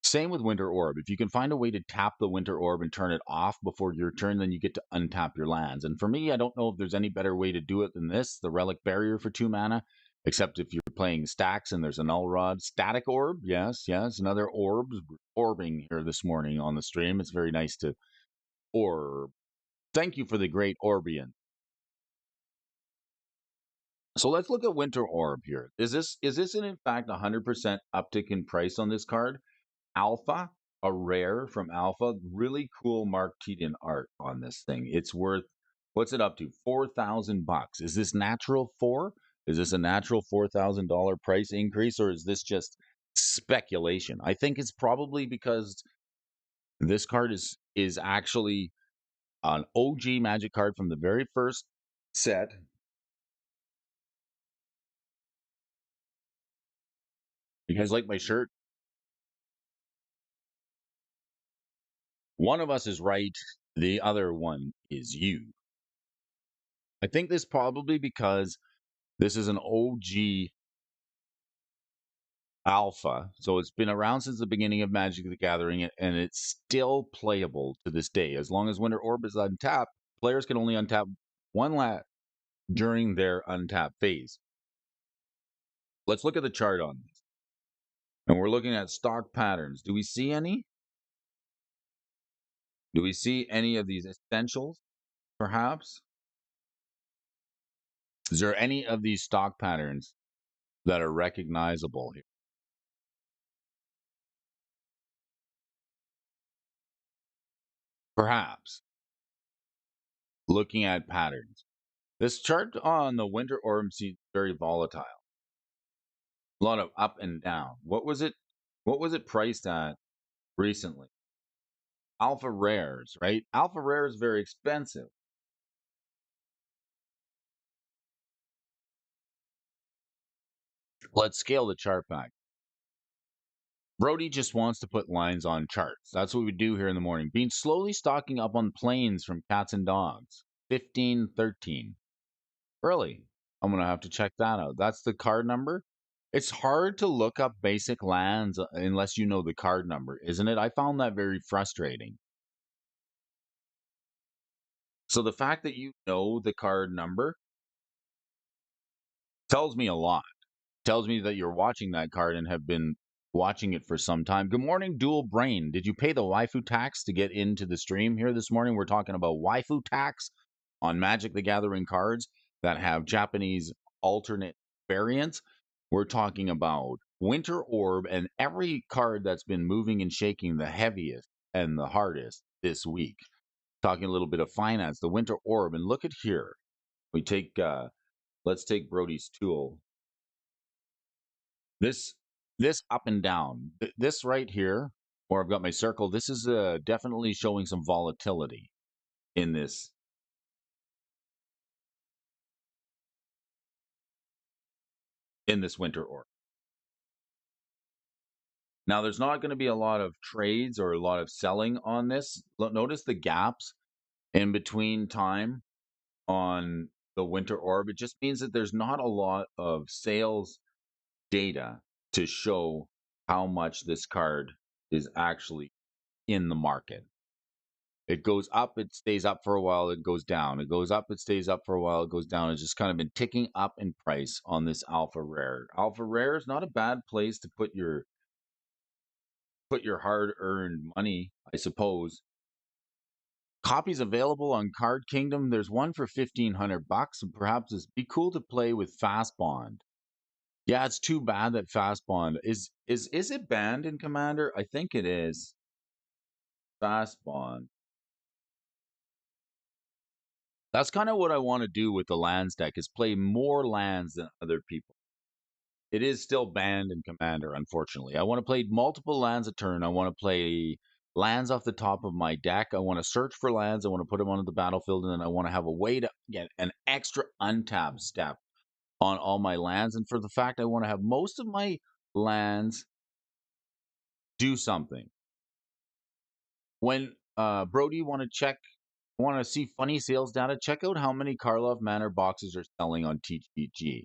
same with Winter Orb. If you can find a way to tap the Winter Orb and turn it off before your turn, then you get to untap your lands. And for me, I don't know if there's any better way to do it than this, the Relic Barrier for 2 mana, except if you're playing stacks and there's a Null Rod. Static Orb, yes, another orb. Orbing here this morning on the stream. It's very nice to orb. Thank you for the great Orbian. So let's look at Winter Orb here. Is this in fact 100% uptick in price on this card? Alpha, a rare from Alpha, really cool Mark Teton art on this thing. It's worth, what's it up to? $4,000. Is this natural 4? Is this a natural $4,000 price increase, or is this just speculation? I think it's probably because this card is actually an OG Magic card from the very first set. You guys like my shirt? One of us is right, the other one is you. I think this probably because this is an OG alpha, so it's been around since the beginning of Magic the Gathering, and it's still playable to this day. As long as Winter Orb is untapped, players can only untap 1 land during their untap phase. Let's look at the chart on this. And we're looking at stock patterns. Do we see any? Do we see any of these essentials, perhaps? Is there any of these stock patterns that are recognizable here? Perhaps. Looking at patterns. This chart on the Winter Orb seems very volatile. A lot of up and down. What was it priced at recently? Alpha rares, right? Alpha rare is very expensive. Let's scale the chart back. Brody just wants to put lines on charts. That's what we do here in the morning. Been slowly stocking up on planes from cats and dogs. 1513. Really? I'm going to have to check that out. That's the card number. It's hard to look up basic lands unless you know the card number, isn't it? I found that very frustrating. So the fact that you know the card number tells me a lot. Tells me that you're watching that card and have been watching it for some time. Good morning, Dual Brain. Did you pay the waifu tax to get into the stream here this morning? We're talking about waifu tax On Magic the Gathering cards that have Japanese alternate variants, we're talking about Winter Orb and every card that's been moving and shaking the heaviest and the hardest this week. Talking a little bit of finance, the Winter Orb, and look at here. We take let's take Brody's tool. This up and down. This right here, or I've got my circle. This is definitely showing some volatility in this Winter Orb. Now, there's not going to be a lot of trades or a lot of selling on this. Notice the gaps in between time on the Winter Orb. It just means that there's not a lot of sales data to show how much this card is actually in the market. It goes up, it stays up for a while, it goes down. It goes up, it stays up for a while, it goes down. It's just kind of been ticking up in price on this Alpha Rare. Alpha Rare is not a bad place to put your hard-earned money, I suppose. Copies available on Card Kingdom. There's one for $1,500, and perhaps it'd be cool to play with Fast Bond. Yeah, it's too bad that Fast Bond is it banned in Commander? I think it is. Fast Bond. That's kind of what I want to do with the lands deck, is play more lands than other people. It is still banned in Commander, unfortunately. I want to play multiple lands a turn. I want to play lands off the top of my deck. I want to search for lands. I want to put them onto the battlefield, and then I want to have a way to get an extra untap step on all my lands. And for the fact I want to have most of my lands do something. When Brody want to see funny sales data, check out how many Karlov Manor boxes are selling on TCG.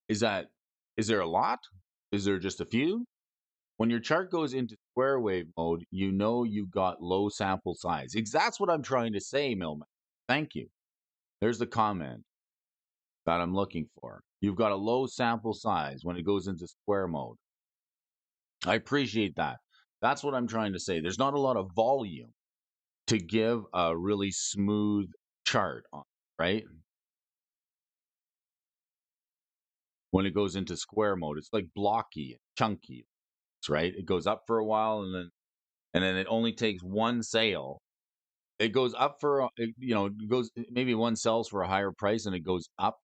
Is there a lot? Is there just a few? When your chart goes into square wave mode, you know you got low sample size. That's what I'm trying to say, Millman. Thank you. There's the comment that I'm looking for. You've got a low sample size when it goes into square mode. I appreciate that. That's what I'm trying to say. There's not a lot of volume to give a really smooth chart on, right? When it goes into square mode, it's like blocky, chunky, right? It goes up for a while and then it only takes one sale. It goes up for it goes, maybe one sells for a higher price and it goes up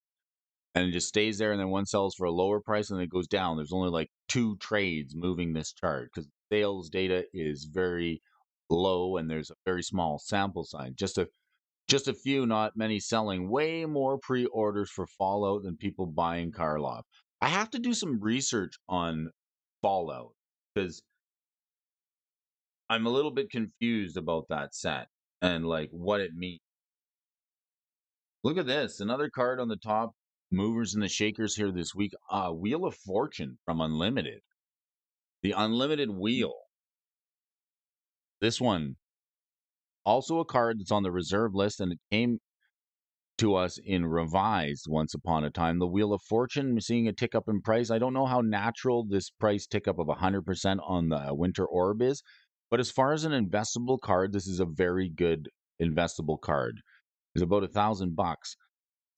and it just stays there, and then one sells for a lower price and it goes down. There's only like 2 trades moving this chart because sales data is very low and there's a very small sample size. Just a few, not many selling. Way more pre-orders for Fallout than people buying Karlov. I have to do some research on Fallout because I'm a little bit confused about that set and like what it means. Look at this. Another card on the top. Movers and the shakers here this week. Wheel of Fortune from Unlimited. The Unlimited Wheel. This one. Also a card that's on the reserve list, and it came to us in revised once upon a time. The Wheel of Fortune, seeing a tick up in price. I don't know how natural this price tick up of 100% on the Winter Orb is, but as far as an investable card, this is a very good investable card. It's about $1,000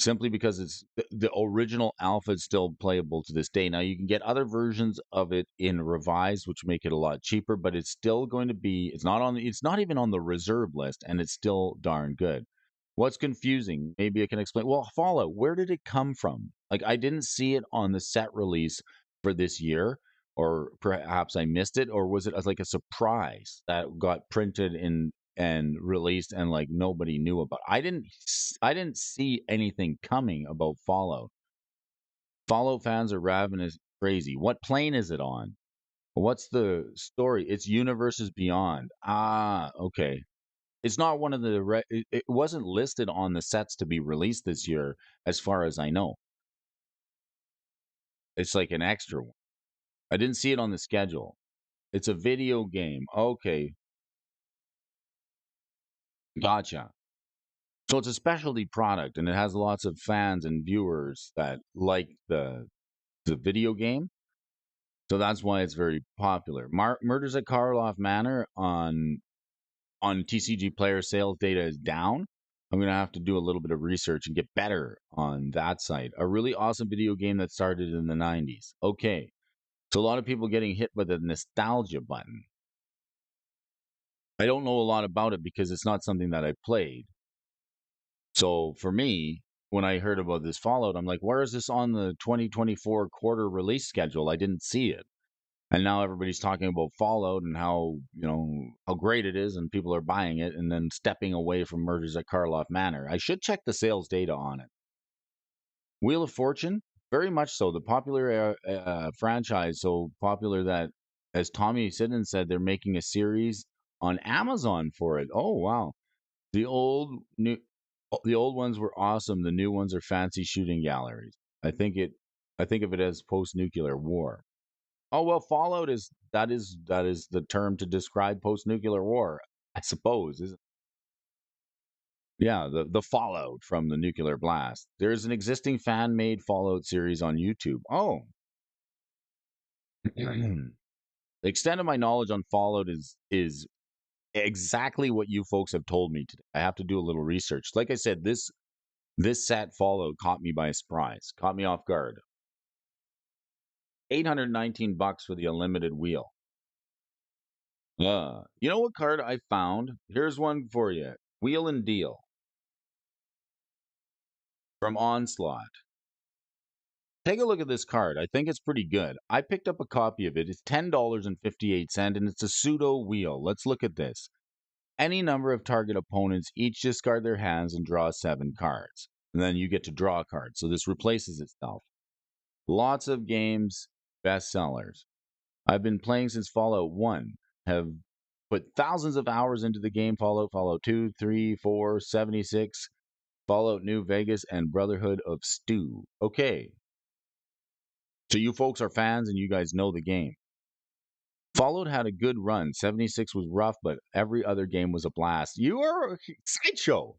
simply because it's the original alpha is still playable to this day. Now you can get other versions of it in revised, which make it a lot cheaper, but it's still going to be. It's not even on the reserve list, and it's still darn good. What's confusing? Maybe I can explain. Well, Fallout, where did it come from? Like, I didn't see it on the set release for this year, or perhaps I missed it, or was it as like a surprise that got printed in and released and like nobody knew about? I didn't see anything coming about Fallout. Fallout fans are ravenous crazy. What plane is it on? What's the story? It's Universes Beyond. Ah, okay. It's not one of the it wasn't listed on the sets to be released this year as far as I know. It's like an extra one. I didn't see it on the schedule. It's a video game. Okay. Gotcha. So it's a specialty product and it has lots of fans and viewers that like the video game. So that's why it's very popular. Murders at Karlov Manor on TCG player sales data is down. I'm going to have to do a little bit of research and get better on that site. A really awesome video game that started in the 90s. Okay. So a lot of people getting hit with a nostalgia button. I don't know a lot about it because it's not something that I played. So for me, when I heard about this Fallout, I'm like, where is this on the 2024 quarter release schedule? I didn't see it. And now everybody's talking about Fallout and how, how great it is and people are buying it and then stepping away from Murders at Karloff Manor. I should check the sales data on it. Wheel of Fortune, very much so. The popular franchise, so popular that, as Tommy Sidden said, they're making a series on Amazon for it. Oh, wow. The old new the old ones were awesome. The new ones are fancy shooting galleries. I think of it as post-nuclear war. Oh well, Fallout is the term to describe post-nuclear war, I suppose. Isn't Yeah, the fallout from the nuclear blast. There's an existing fan-made Fallout series on YouTube. Oh. The extent of my knowledge on Fallout is exactly what you folks have told me today. I have to do a little research. Like I said, this set Fallout caught me by surprise, caught me off guard. $819 for the unlimited wheel. You know what card I found? Here's one for you. Wheel and Deal from Onslaught. Take a look at this card. I think it's pretty good. I picked up a copy of it. It's $10.58, and it's a pseudo wheel. Let's look at this. Any number of target opponents each discard their hands and draw 7 cards. And then you get to draw a card. So this replaces itself. Lots of games, bestsellers. I've been playing since Fallout 1. Have put thousands of hours into the game. Fallout 2, 3, 4, 76, Fallout New Vegas, and Brotherhood of Stew. Okay. So you folks are fans and you guys know the game. Fallout had a good run. 76 was rough, but every other game was a blast. You are a sideshow.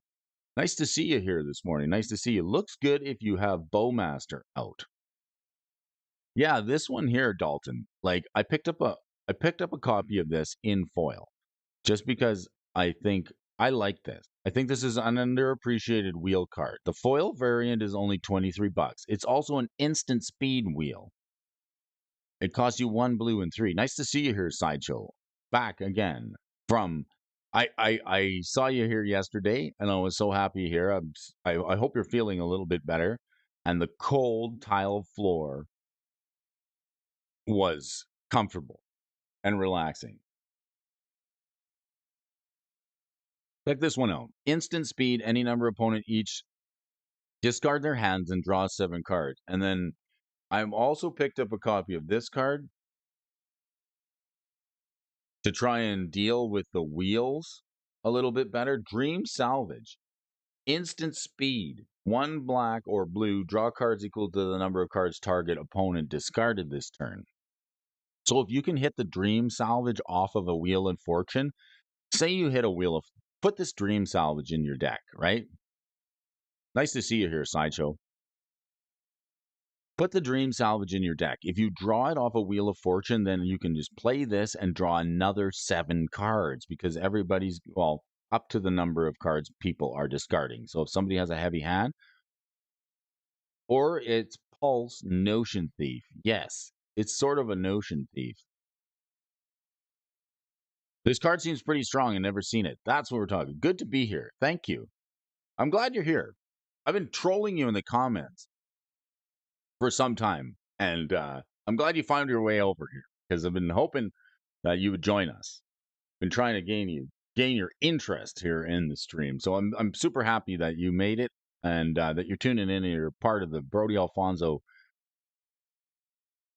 Nice to see you here this morning. Nice to see you. Looks good if you have Bowmaster out. Yeah, this one here, Dalton. Like I picked up a copy of this in foil just because I think I like this. I think this is an underappreciated wheel card. The foil variant is only $23. It's also an instant speed wheel. It costs you 1 blue and 3. Nice to see you here, Sideshow. Back again from I saw you here yesterday, and I was so happy here. I hope you're feeling a little bit better. And the cold tile floor was comfortable and relaxing. Check this one out. Instant speed, any number of opponent each discard their hands and draw 7 cards. And then I've also picked up a copy of this card to try and deal with the wheels a little bit better. Dream Salvage. Instant speed. 1 black or blue. Draw cards equal to the number of cards target opponent discarded this turn. So if you can hit the Dream Salvage off of a Wheel of Fortune, say you hit a Wheel of... Put this Dream Salvage in your deck, right? Nice to see you here, Sideshow. Put the Dream Salvage in your deck. If you draw it off a Wheel of Fortune, then you can just play this and draw another 7 cards because everybody's, well, up to the number of cards people are discarding. So if somebody has a heavy hand, or it's Pulse Notion Thief. Yes, it's sort of a Notion Thief. This card seems pretty strong and never seen it. That's what we're talking. Good to be here. Thank you. I'm glad you're here. I've been trolling you in the comments for some time, and I'm glad you found your way over here because I've been hoping that you would join us. Been trying to gain your interest here in the stream. So I'm super happy that you made it and that you're tuning in and you're part of the Brody Alfonso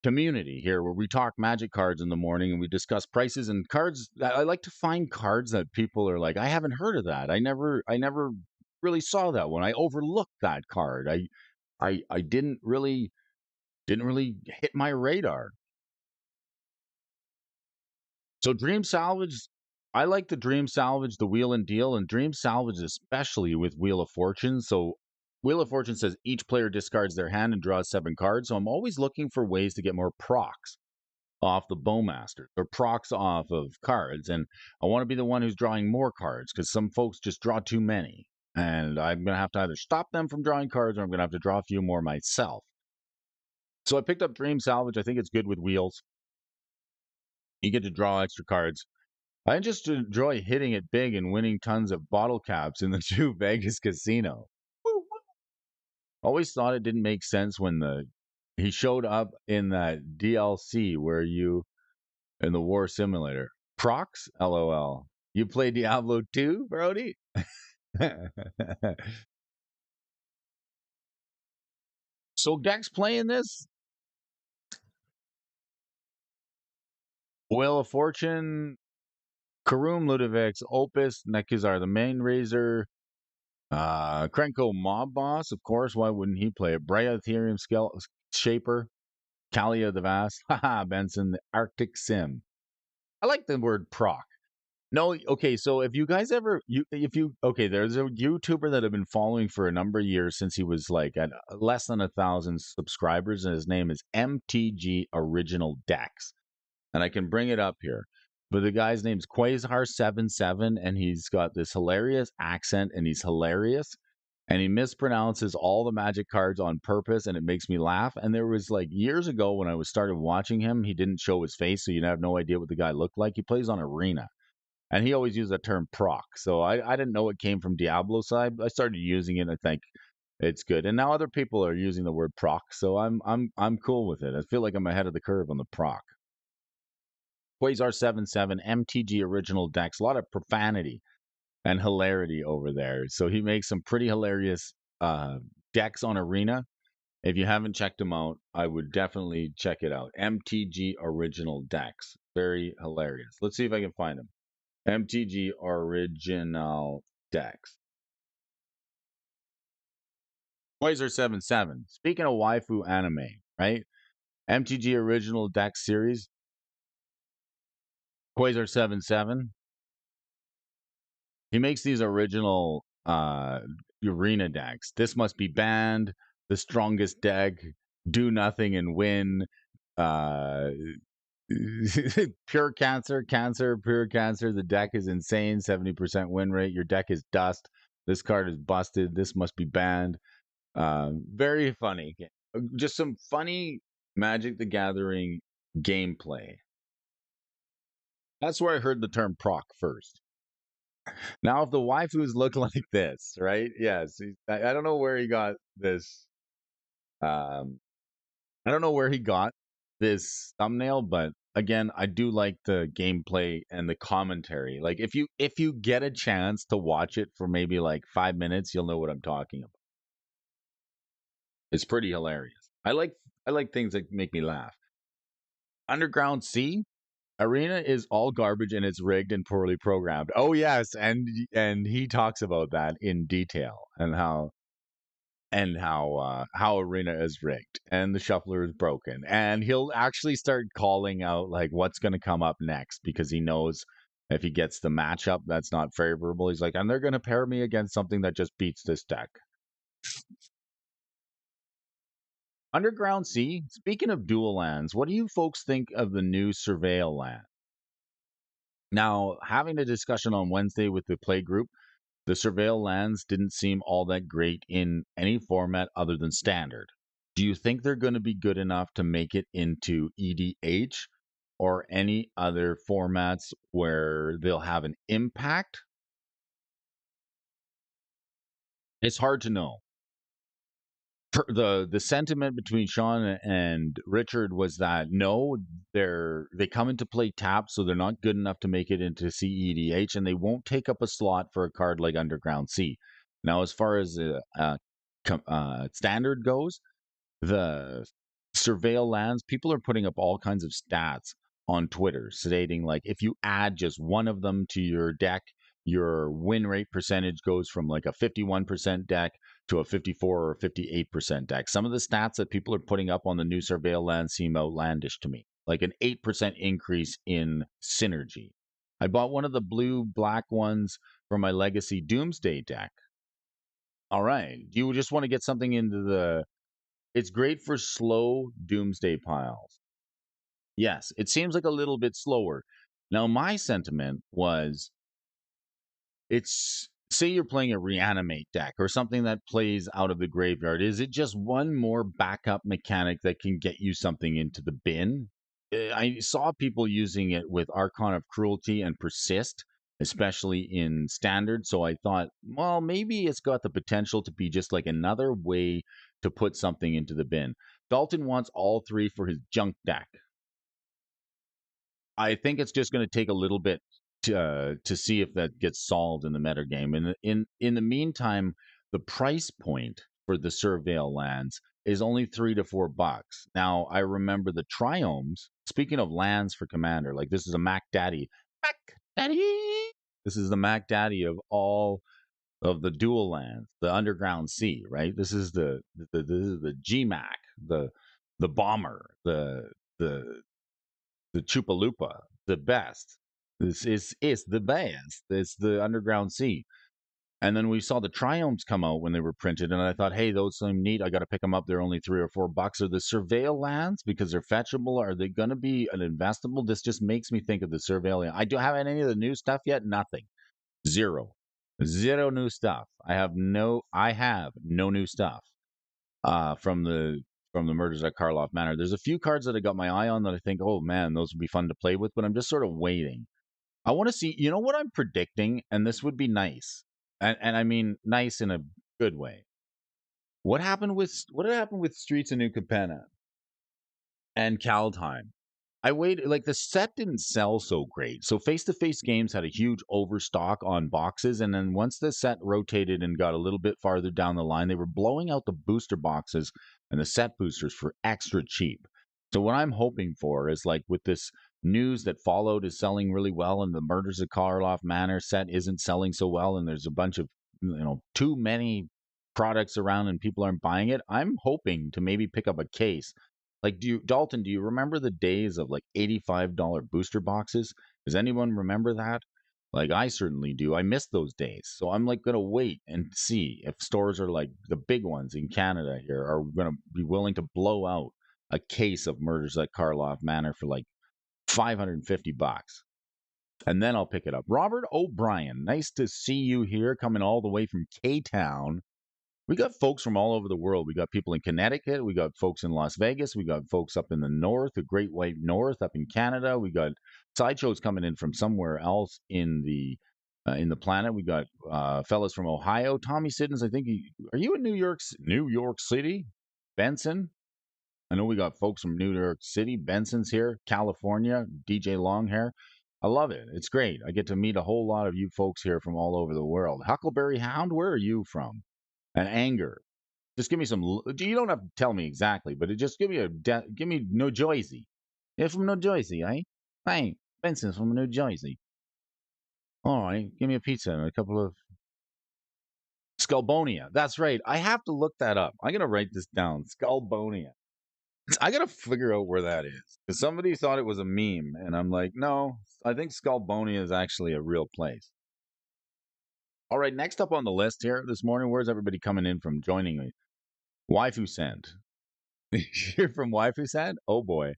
community here where we talk magic cards in the morning and we discuss prices and cards. I like to find cards that people are like, I haven't heard of that. I never really saw that one. I overlooked that card. I didn't really hit my radar. So Dream Salvage, I like the Dream Salvage, the Wheel and Deal, and Dream Salvage especially with Wheel of Fortune. So Wheel of Fortune says each player discards their hand and draws 7 cards. So I'm always looking for ways to get more procs off the Bowmaster or procs off of cards. And I want to be the one who's drawing more cards because some folks just draw too many. And I'm going to have to either stop them from drawing cards or I'm going to have to draw a few more myself. So I picked up Dream Salvage. I think it's good with wheels. You get to draw extra cards. I just enjoy hitting it big and winning tons of bottle caps in the two Vegas casino. Always thought it didn't make sense when he showed up in that DLC where you in the war simulator. Prox? LOL. You play Diablo 2, Brody? So Dex playing this? Wheel of Fortune, Karoom, Ludovix, Opus, Nekuzar the Main Razor, Krenko Mob Boss, of course. Why wouldn't he play it? Brea Ethereum Shaper, Kalia the Vast, haha, Benson, the Arctic Sim. I like the word proc. No, okay, so if you guys ever there's a YouTuber that I've been following for a number of years since he was like at less than 1,000 subscribers, and his name is MTG Original Dex. And I can bring it up here. But the guy's name's Quasar77, and he's got this hilarious accent, and he's hilarious. And he mispronounces all the magic cards on purpose, and it makes me laugh. And there was like years ago when I was started watching him, he didn't show his face, so you'd have no idea what the guy looked like. He plays on Arena. And he always used the term proc. So I didn't know it came from Diablo side. But I started using it, and I think it's good. And now other people are using the word proc, so I'm cool with it. I feel like I'm ahead of the curve on the proc. Quasar77, MTG original decks, a lot of profanity and hilarity over there. So he makes some pretty hilarious decks on Arena. If you haven't checked them out, I would definitely check it out. MTG original decks, very hilarious. Let's see if I can find them. MTG original decks. Quasar77. Speaking of waifu anime, right? MTG original deck series. Quasar77. He makes these original arena decks. This must be banned. The strongest deck. Do nothing and win. Uh, pure cancer, pure cancer. The deck is insane. 70% win rate. Your deck is dust. This card is busted. This must be banned. Very funny. Just some funny Magic the Gathering gameplay. That's where I heard the term proc first. Now, if the waifus look like this, right? Yes, I don't know where he got this. I don't know where he got this thumbnail, but again, I do like the gameplay and the commentary. Like if you get a chance to watch it for maybe like 5 minutes, you'll know what I'm talking about. It's pretty hilarious. I like things that make me laugh. Underground Sea Arena is all garbage and it's rigged and poorly programmed. Oh yes, and he talks about that in detail and how Arena is rigged and the shuffler is broken. And he'll actually start calling out like what's going to come up next because he knows if he gets the matchup that's not favorable, he's like, and they're going to pair me against something that just beats this deck. Underground Sea, speaking of dual lands, what do you folks think of the new Surveil land? Now, having a discussion on Wednesday with the play group, the Surveil lands didn't seem all that great in any format other than standard. Do you think they're going to be good enough to make it into EDH or any other formats where they'll have an impact? It's hard to know. The sentiment between Sean and Richard was that no, they come into play tapped, so they're not good enough to make it into CEDH, and they won't take up a slot for a card like Underground Sea. Now, as far as standard goes, the surveil lands, people are putting up all kinds of stats on Twitter stating like if you add just one of them to your deck, your win rate percentage goes from like a 51% deck to a 54 or 58% deck. Some of the stats that people are putting up on the new surveil land seem outlandish to me, like an 8% increase in synergy. I bought one of the blue black ones for my legacy doomsday deck. All right. You just want to get something into the it's great for slow doomsday piles. Yes, it seems like a little bit slower. Now, my sentiment was say you're playing a reanimate deck or something that plays out of the graveyard, is it just one more backup mechanic that can get you something into the bin? I saw people using it with Archon of Cruelty and Persist, especially in Standard. So I thought, well, maybe it's got the potential to be just like another way to put something into the bin. Dalton wants all three for his junk deck. I think it's just going to take a little bit to see if that gets solved in the meta game. And in the meantime, the price point for the Surveil lands is only $3 to $4. Now I remember the Triomes. Speaking of lands for Commander, like this is a Mac Daddy. Mac Daddy. This is the Mac Daddy of all of the dual lands, the Underground Sea. Right. This is the GMAC, the Bomber, the the Chupalupa, the best. This is the best. It's the Underground Sea. And then we saw the Triomes come out when they were printed, and I thought, hey, those seem neat. I got to pick them up. They're only $3 or $4. Are the Surveil lands because they're fetchable? Are they going to be an investable? This just makes me think of the Surveil. I don't have any of the new stuff yet. Nothing. Zero. Zero new stuff. I have no new stuff from the murders at Karloff Manor. There's a few cards that I got my eye on that I think, oh man, those would be fun to play with, but I'm just sort of waiting. I want to see, you know what I'm predicting, and this would be nice, and I mean nice in a good way. What happened with Streets of New Capenna and Kaldheim? I waited, like the set didn't sell so great. So face to face games had a huge overstock on boxes. And then once the set rotated and got a little bit farther down the line, they were blowing out the booster boxes and the set boosters for extra cheap. So what I'm hoping for is like with this news that Fallout is selling really well and the Murders of Karloff Manor set isn't selling so well, and there's a bunch of too many products around and people aren't buying it. I'm hoping to maybe pick up a case like, Dalton, do you remember the days of like $85 booster boxes? Does anyone remember that? Like, I certainly do. I miss those days. So I'm like going to wait and see if stores are like the big ones in Canada here are going to be willing to blow out a case of Murders at Karloff Manor for like $550. And then I'll pick it up. Robert O'Brien, nice to see you here coming all the way from K Town. We got folks from all over the world. We got people in Connecticut. We got folks in Las Vegas. We got folks up in the north, the Great White North, up in Canada. We got sideshows coming in from somewhere else in the planet. We got fellas from Ohio. Tommy Siddons, I think. Are you in New York City? Benson. I know we got folks from New York City. Benson's here. California. DJ Longhair. I love it. It's great. I get to meet a whole lot of you folks here from all over the world. Huckleberry Hound, where are you from? And Anger. Just give me some. You don't have to tell me exactly, but just give me New Jersey. You're from New Jersey, eh? Hey, Benson's from New Jersey. All right, give me a pizza and a couple of Sculbonia. That's right. I have to look that up. I'm gonna write this down. Sculbonia. I gotta figure out where that is because somebody thought it was a meme, and I'm like, no, I think Sculbonia is actually a real place. All right, next up on the list here this morning, where's everybody coming in from joining me? Waifu Send. You're from Waifu Send? Oh boy.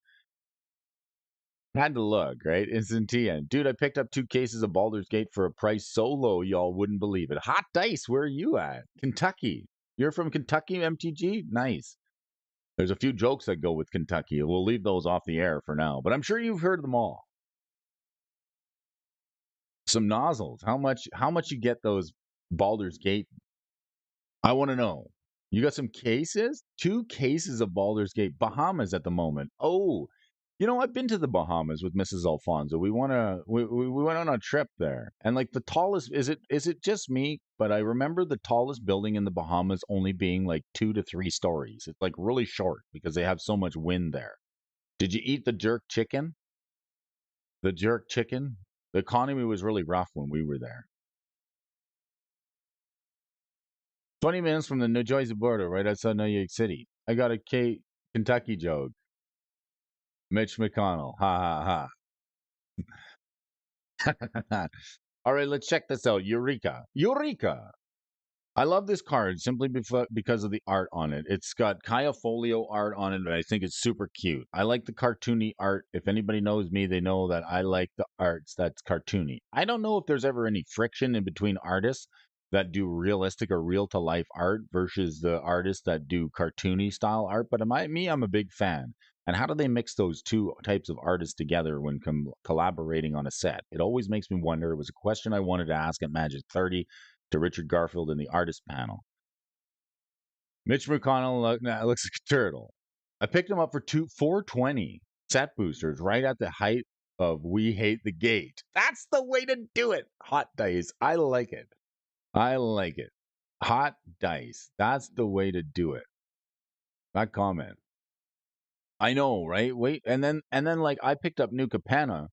Had to look, right? It's in TN. Dude, I picked up 2 cases of Baldur's Gate for a price so low y'all wouldn't believe it. Hot dice, where are you at? Kentucky. You're from Kentucky, MTG? Nice. There's a few jokes that go with Kentucky. We'll leave those off the air for now, but I'm sure you've heard them all. Some nozzles. How much you get those Baldur's Gate? I want to know. You got some cases? 2 cases of Baldur's Gate. Bahamas at the moment. Oh, I've been to the Bahamas with Mrs. Alfonso. We went on a trip there. And like the tallest is it just me? But I remember the tallest building in the Bahamas only being like 2 to 3 stories. It's like really short because they have so much wind there. Did you eat the jerk chicken? The jerk chicken? The economy was really rough when we were there. 20 minutes from the New Jersey border, right outside New York City. I got a Kentucky joke. Mitch McConnell. Ha ha ha. All right, let's check this out. Eureka. Eureka. I love this card simply because of the art on it. It's got Kaya Folio art on it, and I think it's super cute. I like the cartoony art. If anybody knows me, they know that I like the arts that's cartoony. I don't know if there's ever any friction in between artists, that do realistic or real to life art versus the artists that do cartoony style art. But I'm a big fan. And how do they mix those two types of artists together when collaborating on a set? It always makes me wonder. It was a question I wanted to ask at Magic 30 to Richard Garfield in the artist panel. Mitch McConnell looks like a turtle. I picked him up for 420 set boosters right at the height of We Hate the Gate. That's the way to do it. Hot dice. I like it. I like it. Hot dice. That's the way to do it. That comment. I know, right? Wait, and then like I picked up Nuka Penna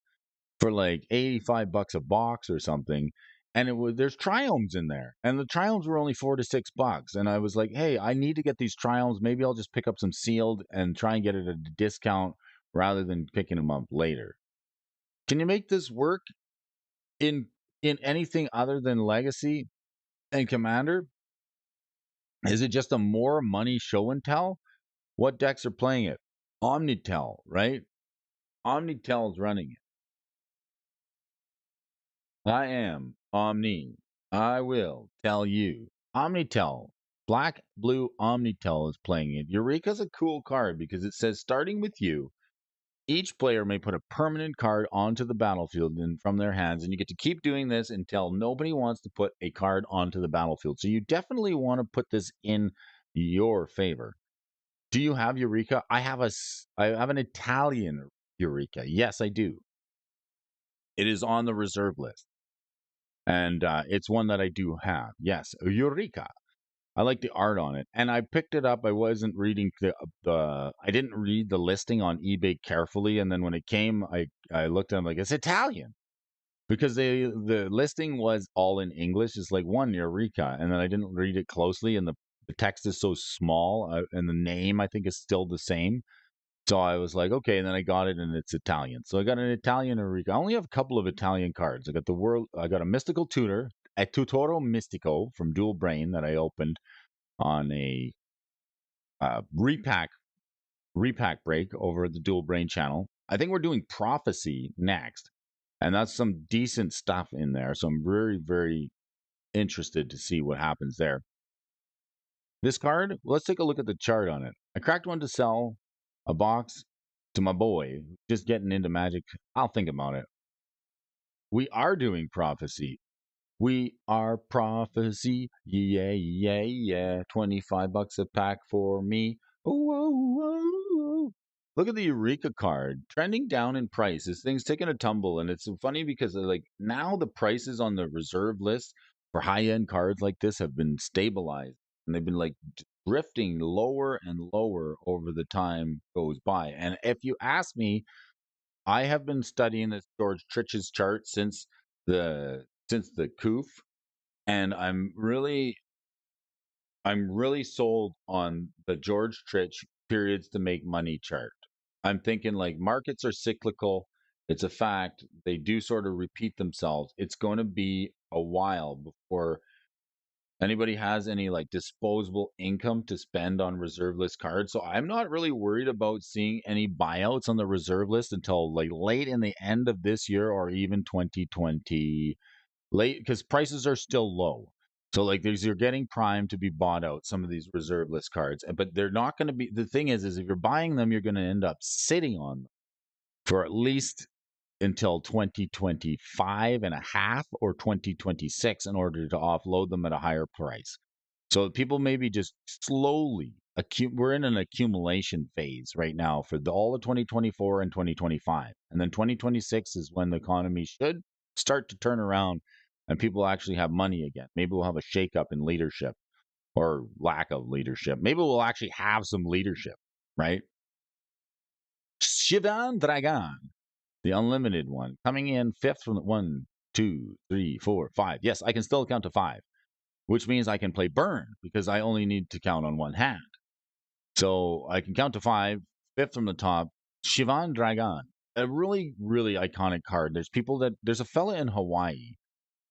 for like $85 a box or something. And there's triomes in there. And the triomes were only $4 to $6. And I was like, hey, I need to get these triomes. Maybe I'll just pick up some sealed and try and get it at a discount rather than picking them up later. Can you make this work in anything other than Legacy and Commander? Is it just a more money show and tell? What decks are playing it? Omnitel, right? Omnitel's running it. I am Omni. I will tell you. Omnitel. Black Blue Omnitel is playing it. Eureka's a cool card because it says starting with you, each player may put a permanent card onto the battlefield from their hands, and you get to keep doing this until nobody wants to put a card onto the battlefield. So you definitely want to put this in your favor. Do you have Eureka? I have an Italian Eureka. Yes, I do. It is on the reserve list. And it's one that I do have. Yes, Eureka. I like the art on it, and I picked it up. I wasn't reading I didn't read the listing on eBay carefully, and then when it came, I looked at it like it's Italian because the listing was all in English. It's like one Eureka, and then I didn't read it closely, and the text is so small, and the name I think is still the same. So I was like, okay, and then I got it, and it's Italian. So I got an Italian Eureka. I only have a couple of Italian cards. I got a Mystical Tutor, a Tutoro Mystico from Dual Brain that I opened on a repack break over at the Dual Brain channel. I think we're doing Prophecy next, and that's some decent stuff in there. So I'm very, very interested to see what happens there. This card, let's take a look at the chart on it. I cracked one to sell a box to my boy, just getting into Magic. I'll think about it. We are doing Prophecy. We are Prophecy. Yeah, yeah, yeah. $25 a pack for me. Oh. Look at the Eureka card trending down in price. This thing's taking a tumble, and it's funny because like now the prices on the reserve list for high-end cards like this have been stabilized, and they've been like drifting lower and lower over the time goes by. And if you ask me, I have been studying this George Tritch's chart since the coof, and I'm really sold on the George Tritch periods to make money chart. I'm thinking like markets are cyclical. It's a fact. They do sort of repeat themselves. It's going to be a while before anybody has any like disposable income to spend on reserve list cards. So I'm not really worried about seeing any buyouts on the reserve list until like late in the end of this year or even 2020 late because prices are still low. So like you're getting primed to be bought out some of these reserve list cards, but they're not going to be. The thing is if you're buying them, you're going to end up sitting on them for at least until 2025 and a half or 2026 in order to offload them at a higher price. So people maybe just slowly we're in an accumulation phase right now for all of 2024 and 2025. And then 2026 is when the economy should start to turn around and people actually have money again. Maybe we'll have a shakeup in leadership or lack of leadership. Maybe we'll actually have some leadership, right? Shivan Dragan, the unlimited one, coming in fifth from the 1, 2, 3, 4, 5. Yes, I can still count to 5, which means I can play burn because I only need to count on one hand. So I can count to 5, fifth from the top. Shivan Dragan, a really, really iconic card. There's a fella in Hawaii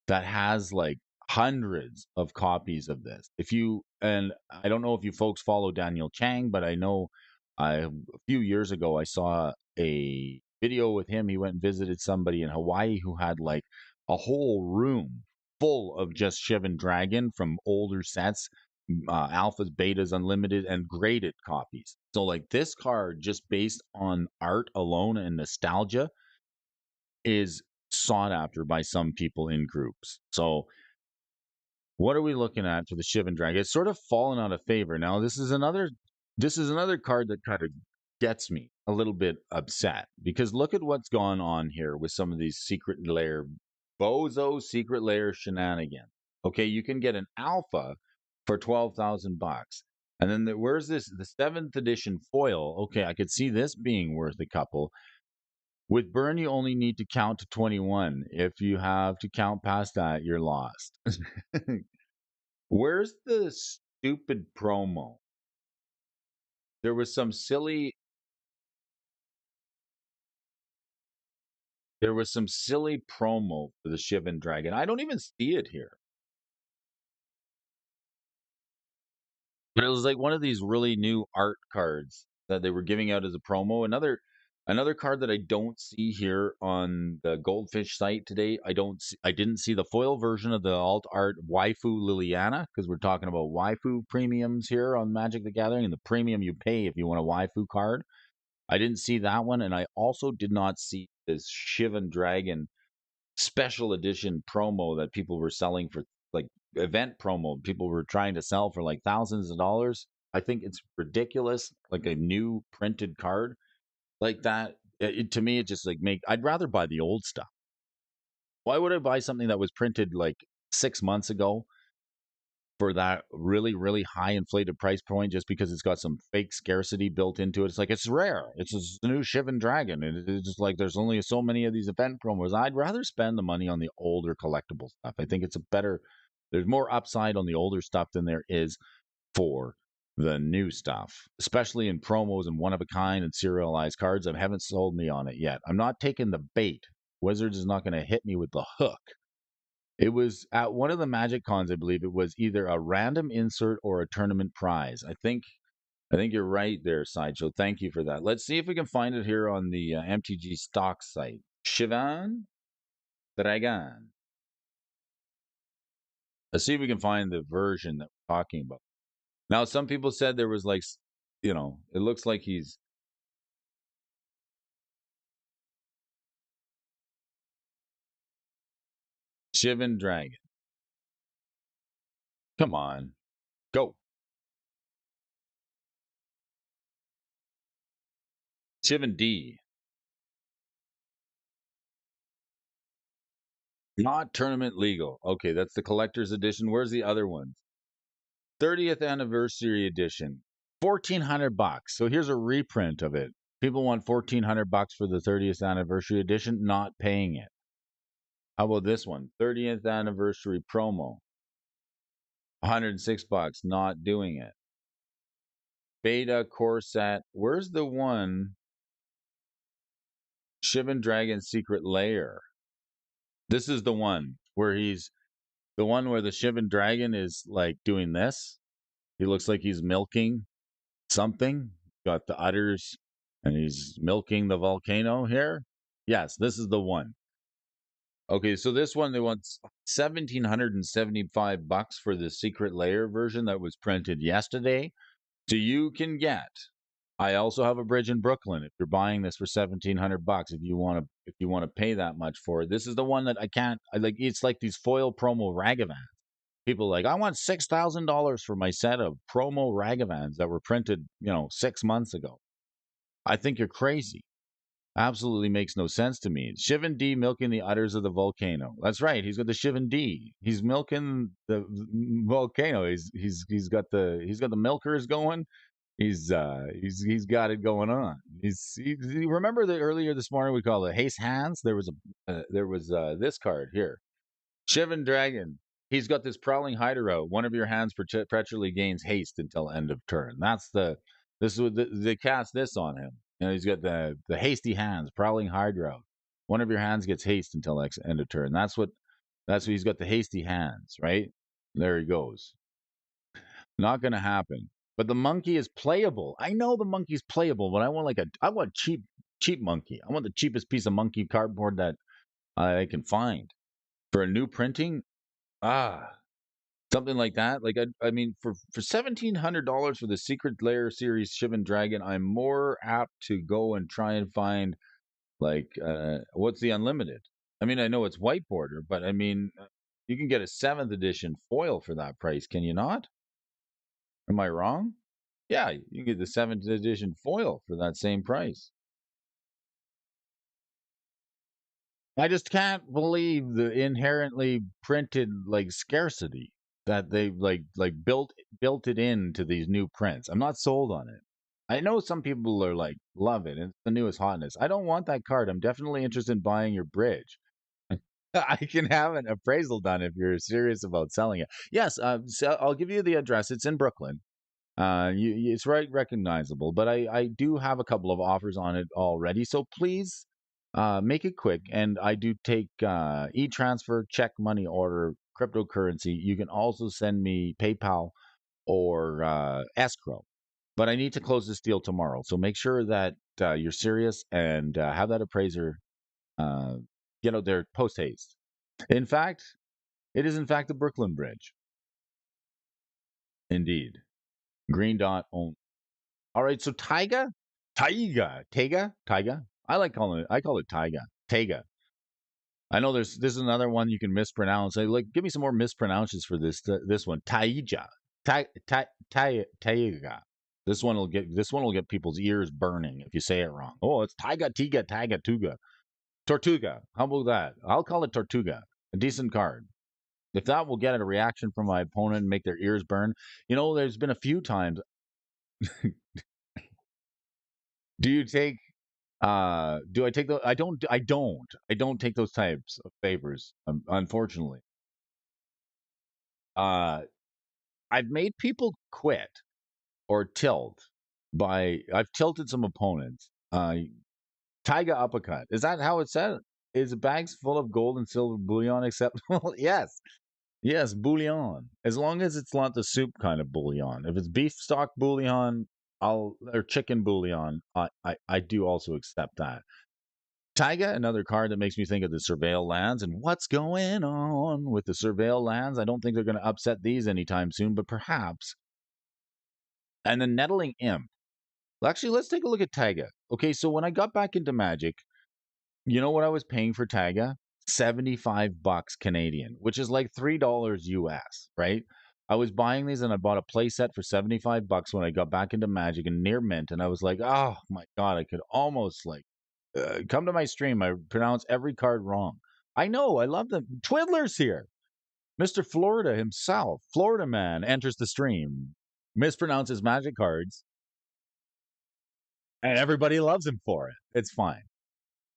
that has like hundreds of copies of this. And I don't know if you folks follow Daniel Chang, but I know a few years ago I saw a video with him. He went and visited somebody in Hawaii who had like a whole room full of just Shivan Dragon from older sets, alphas, betas, unlimited, and graded copies. So, like this card, just based on art alone and nostalgia, is sought after by some people in groups. So, what are we looking at for the Shivan Dragon? It's sort of fallen out of favor. Now, this is another card that kind of gets me a little bit upset because look at what's gone on here with some of these secret lair bozo secret lair shenanigans. Okay, you can get an alpha for $12,000. And then where's this? The 7th edition foil. Okay, I could see this being worth a couple. With burn, you only need to count to 21. If you have to count past that, you're lost. Where's the stupid promo? There was some silly promo for the Shivan Dragon. I don't even see it here. But it was like one of these really new art cards that they were giving out as a promo. Another card that I don't see here on the Goldfish site today. I didn't see the foil version of the alt art waifu Liliana because we're talking about waifu premiums here on Magic the Gathering and the premium you pay if you want a waifu card. I didn't see that one, and I also did not see this Shivan Dragon special edition promo that people were selling for, like event promo. People were trying to sell for like thousands of dollars. I think it's ridiculous. Like a new printed card like that. To me, it just like I'd rather buy the old stuff. Why would I buy something that was printed like 6 months ago for that really, really high inflated price point just because it's got some fake scarcity built into it? It's like it's rare. It's a new Shivan Dragon. And it's just like there's only so many of these event promos. I'd rather spend the money on the older collectible stuff. I think there's more upside on the older stuff than there is for the new stuff, especially in promos and one of a kind and serialized cards. I haven't sold me on it yet. I'm not taking the bait. Wizards is not going to hit me with the hook. It was at one of the Magic Cons, I believe it was either a random insert or a tournament prize. I think you're right there, Sideshow. Thank you for that. Let's see if we can find it here on the MTG stock site. Shivan Dragon. Let's see if we can find the version that we're talking about. Now, some people said there was like, it looks like he's Shivan Dragon. Come on, go. Shivan D. Not tournament legal. Okay, that's the collector's edition. Where's the other ones? 30th anniversary edition. $1,400. So here's a reprint of it. People want $1,400 for the 30th anniversary edition, not paying it. How about this one? 30th anniversary promo. $106, not doing it. Beta core set. Where's the one? Shivan Dragon Secret Lair. This is the one where the one where the Shivan Dragon is like doing this. He looks like he's milking something. Got the udders and he's milking the volcano here. Yes, this is the one. Okay, so this one they want $1,775 for the Secret Lair version that was printed yesterday. So you can get. I also have a bridge in Brooklyn. If you're buying this for $1,700, if you want to pay that much for it, this is the one that I like. It's like these foil promo Ragavans. People are like, I want $6,000 for my set of promo Ragavans that were printed, 6 months ago. I think you're crazy. Absolutely makes no sense to me. Shivan D milking the udders of the volcano. That's right. He's got the Shivan D. He's milking the volcano. He's got the milkers going. He's got it going on. Remember that earlier this morning we called it Haste Hands. This card here, Shivan Dragon. He's got this prowling hider out. One of your hands perpetually gains haste until end of turn. They cast this on him. He's got the hasty hands, prowling hydra. One of your hands gets haste until end of turn. That's what he's got, the hasty hands, right? There he goes. Not gonna happen. But the monkey is playable. I know the monkey's playable, but I want cheap monkey. I want the cheapest piece of monkey cardboard that I can find for a new printing. Ah, something like that. Like I mean, for $1,700 for the Secret Lair series Shivan Dragon, I'm more apt to go and try and find like what's the unlimited? I mean, I know it's white border, but I mean, you can get a seventh edition foil for that price, can you not? Am I wrong? Yeah, you get the seventh edition foil for that same price. I just can't believe the inherently printed like scarcity that they built it into these new prints. I'm not sold on it. I know some people are like love it. It's the newest hotness. I don't want that card. I'm definitely interested in buying your bridge. I can have an appraisal done if you're serious about selling it. Yes, so I'll give you the address. It's in Brooklyn. It's right recognizable, but I do have a couple of offers on it already. So please, make it quick. And I do take e-transfer, check, money order, cryptocurrency. You can also send me PayPal or escrow. But I need to close this deal tomorrow, so make sure that you're serious and have that appraiser uh, get out there post haste. In fact, it is in fact the Brooklyn Bridge. Indeed, green dot only. All right, so Taiga. I like calling it. I call it Taiga. I know this is another one you can mispronounce. Give me some more mispronounces for this one. Taija, Taiga. This one will get people's ears burning if you say it wrong. Oh, it's Taiga, Tuga, Tortuga. How about that? I'll call it Tortuga. A decent card. If that will get a reaction from my opponent and make their ears burn, there's been a few times. Do you take do I take those? I don't take those types of favors, unfortunately. Uh, I've made people quit or tilt I've tilted some opponents. Taiga uppercut. Is that how it's said? Is bags full of gold and silver bullion acceptable? Yes. Yes, bullion. As long as it's not the soup kind of bullion. If it's beef stock bullion, or chicken bullion, I do also accept that. Taiga, another card that makes me think of the Surveil lands and what's going on with the Surveil lands. I don't think they're going to upset these anytime soon, but perhaps. And the Nettling Imp. Well, actually, let's take a look at Taiga. Okay, so when I got back into Magic, you know what I was paying for Taiga? $75 Canadian, which is like $3 US, right? I was buying these and I bought a play set for $75 when I got back into Magic and near mint, and I was like, oh my god, I could almost come to my stream. I pronounce every card wrong. I know. I love them. Twiddler's here. Mr. Florida himself, Florida man, enters the stream, mispronounces magic cards, and everybody loves him for it. It's fine.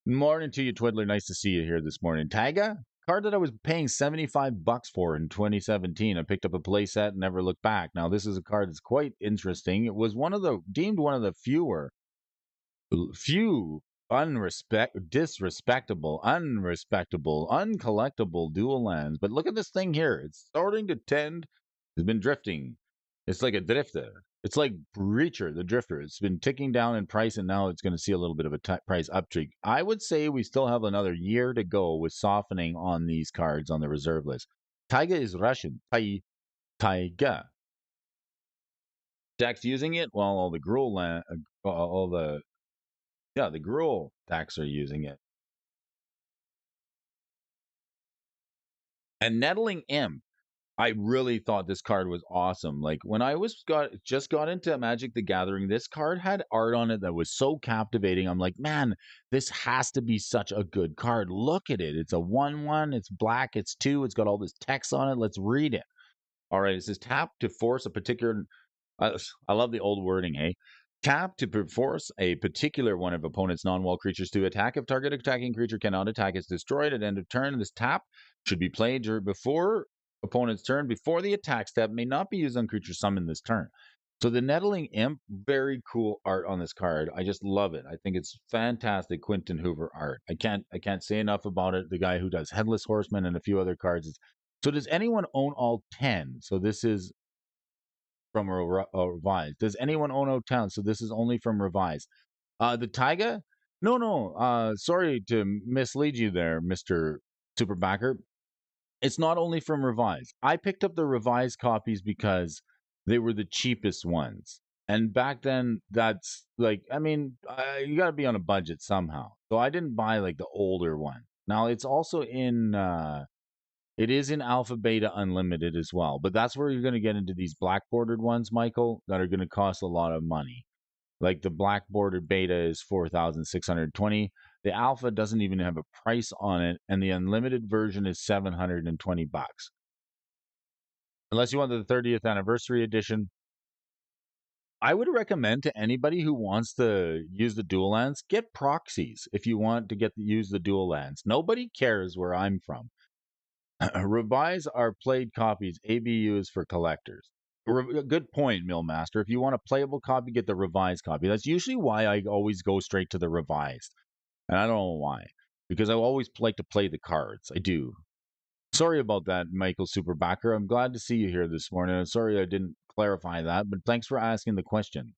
Morning to you, Twiddler. Nice to see you here this morning. Taiga, card that I was paying $75 for in 2017. I picked up a playset and never looked back. Now, this is a card that's quite interesting. It was deemed one of the few unrespectable, uncollectible dual lands. But look at this thing here. It's starting to tend, it's been drifting. It's like a drifter. It's like Breacher, the drifter. It's been ticking down in price, and now it's going to see a little bit of a price uptick. I would say we still have another year to go with softening on these cards on the reserve list. Taiga is Russian. Taiga. Decks using it, while all the Gruul all the yeah, the Gruul decks are using it. And Nettling Imp, I really thought this card was awesome. Like when I just got into Magic the Gathering, this card had art on it that was so captivating. I'm like, man, this has to be such a good card. Look at it. It's a 1/1, it's black, it's 2, it's got all this text on it. Let's read it. All right, it says tap to force a particular I love the old wording, hey. Tap to force a particular one of opponent's non-wall creatures to attack. If target attacking creature cannot attack, it's destroyed at end of turn. This tap should be played before opponent's turn, before the attack step, may not be used on creatures summoned this turn. So the Nettling Imp, very cool art on this card. I just love it. I think it's fantastic Quentin Hoover art. I can't say enough about it. The guy who does Headless Horseman and a few other cards. So does anyone own all 10? So this is from Revised. Does anyone own O-Town? So this is only from Revised. The Taiga? No. Sorry to mislead you there, Mr. Superbacker. It's not only from Revise. I picked up the Revise copies because they were the cheapest ones. And back then, that's like, I mean, you got to be on a budget somehow. So I didn't buy like the older one. Now it's also in, it is in Alpha Beta Unlimited as well. But that's where you're going to get into these black bordered ones, Michael, that are going to cost a lot of money. Like the black bordered beta is 4,620. The alpha doesn't even have a price on it, and the unlimited version is $720. Unless you want the 30th anniversary edition, I would recommend to anybody who wants to use the dual lands, get proxies if you want to use the dual lands. Nobody cares where I'm from. Revise are played copies. ABU is for collectors. Good point, Millmaster. If you want a playable copy, get the revised copy. That's usually why I always go straight to the revised. And I don't know why. Because I always like to play the cards. I do. Sorry about that, Michael Superbacker. I'm glad to see you here this morning. I'm sorry I didn't clarify that, but thanks for asking the question.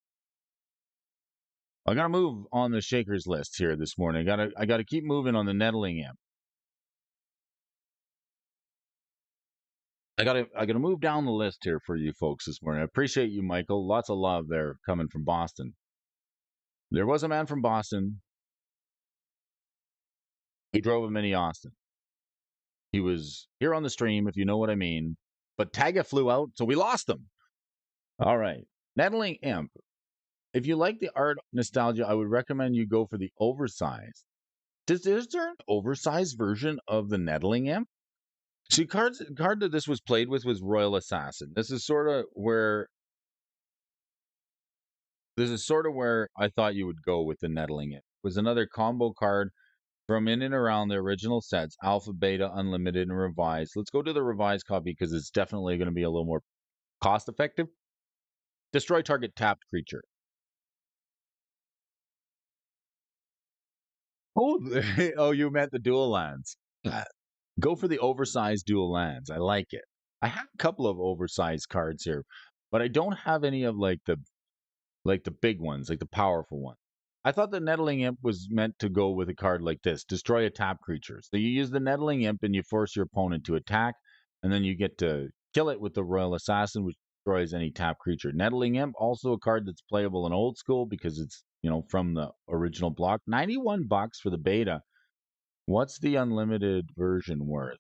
I gotta move on the Shakers list here this morning. I gotta keep moving on the Nettling imp. I gotta move down the list here for you folks this morning. I appreciate you, Michael. Lots of love there coming from Boston. There was a man from Boston. He drove a mini Austin. He was here on the stream, if you know what I mean. But Taga flew out, so we lost him. All right. Nettling imp. If you like the art nostalgia, I would recommend you go for the oversized. Is there an oversized version of the Nettling imp? See, card that this was played with was Royal Assassin. This is sort of where I thought you would go with the Nettling imp. It was another combo card from in and around the original sets, Alpha, Beta, Unlimited, and Revised. Let's go to the Revised copy because it's definitely going to be a little more cost effective. Destroy target tapped creature. Oh, oh, you meant the dual lands. Go for the oversized dual lands. I like it. I have a couple of oversized cards here, but I don't have any of like the big ones, like the powerful ones. I thought the Nettling Imp was meant to go with a card like this: destroy a tap creature. So you use the Nettling Imp and you force your opponent to attack, and then you get to kill it with the Royal Assassin, which destroys any tap creature. Nettling Imp, also a card that's playable in old school because it's from the original block. $91 for the beta. What's the unlimited version worth?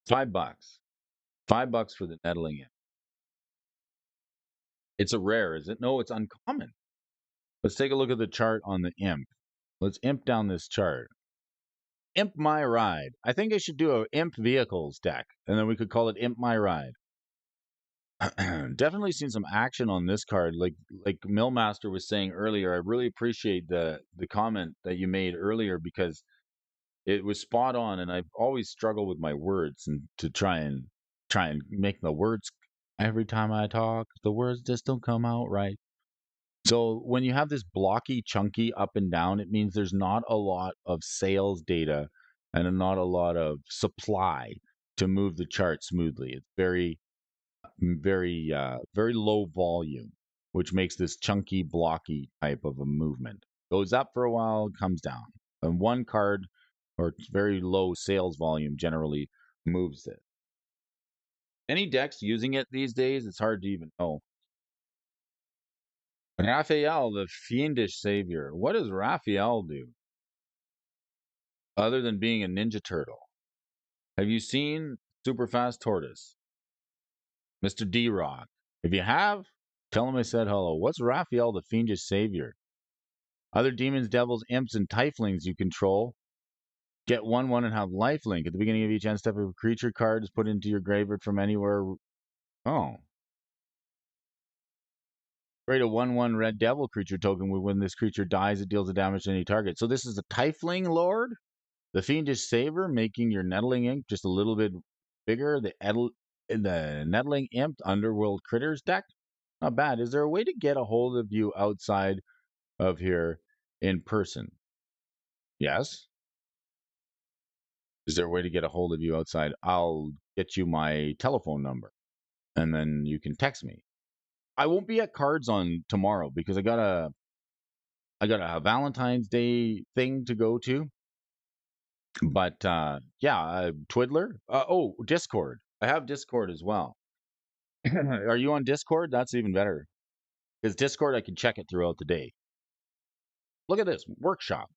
$5. $5 for the Nettling Imp. It's a rare, is it? No, it's uncommon. Let's take a look at the chart on the Imp. Let's imp down this chart. Imp My Ride. I think I should do a Imp Vehicles deck, and then we could call it Imp My Ride. Definitely seen some action on this card. Like Millmaster was saying earlier, I really appreciate the comment that you made earlier because it was spot on, and I've always struggled with my words and to try and make the words every time I talk, the words just don't come out right. So when you have this blocky, chunky up and down, it means there's not a lot of sales data and not a lot of supply to move the chart smoothly. It's very low volume, which makes this chunky, blocky type of a movement. Goes up for a while, comes down. And one card or very low sales volume generally moves it. Any decks using it these days, it's hard to even know. Raphael, the fiendish savior. What does Raphael do other than being a Ninja Turtle? Have you seen Super Fast Tortoise? Mr. D-Rock? If you have, tell him I said hello. What's Raphael, the fiendish savior? Other demons, devils, imps, and tieflings you control get 1/1 and have lifelink. At the beginning of each end step, if a creature card is put into your graveyard from anywhere. Oh. Create a 1/1 red devil creature token. When this creature dies, it deals the damage to any target. So this is a Tiefling Lord? The Fiendish Saver, making your Nettling Imp just a little bit bigger. The Nettling Imp Underworld Critters deck? Not bad. Is there a way to get a hold of you outside of here in person? Yes. Is there a way to get a hold of you outside? I'll get you my telephone number and then you can text me. I won't be at Cards on tomorrow because I got a Valentine's Day thing to go to. But yeah, Twiddler. Oh, Discord. I have Discord as well. Are you on Discord? That's even better. Because Discord, I can check it throughout the day. Look at this workshop.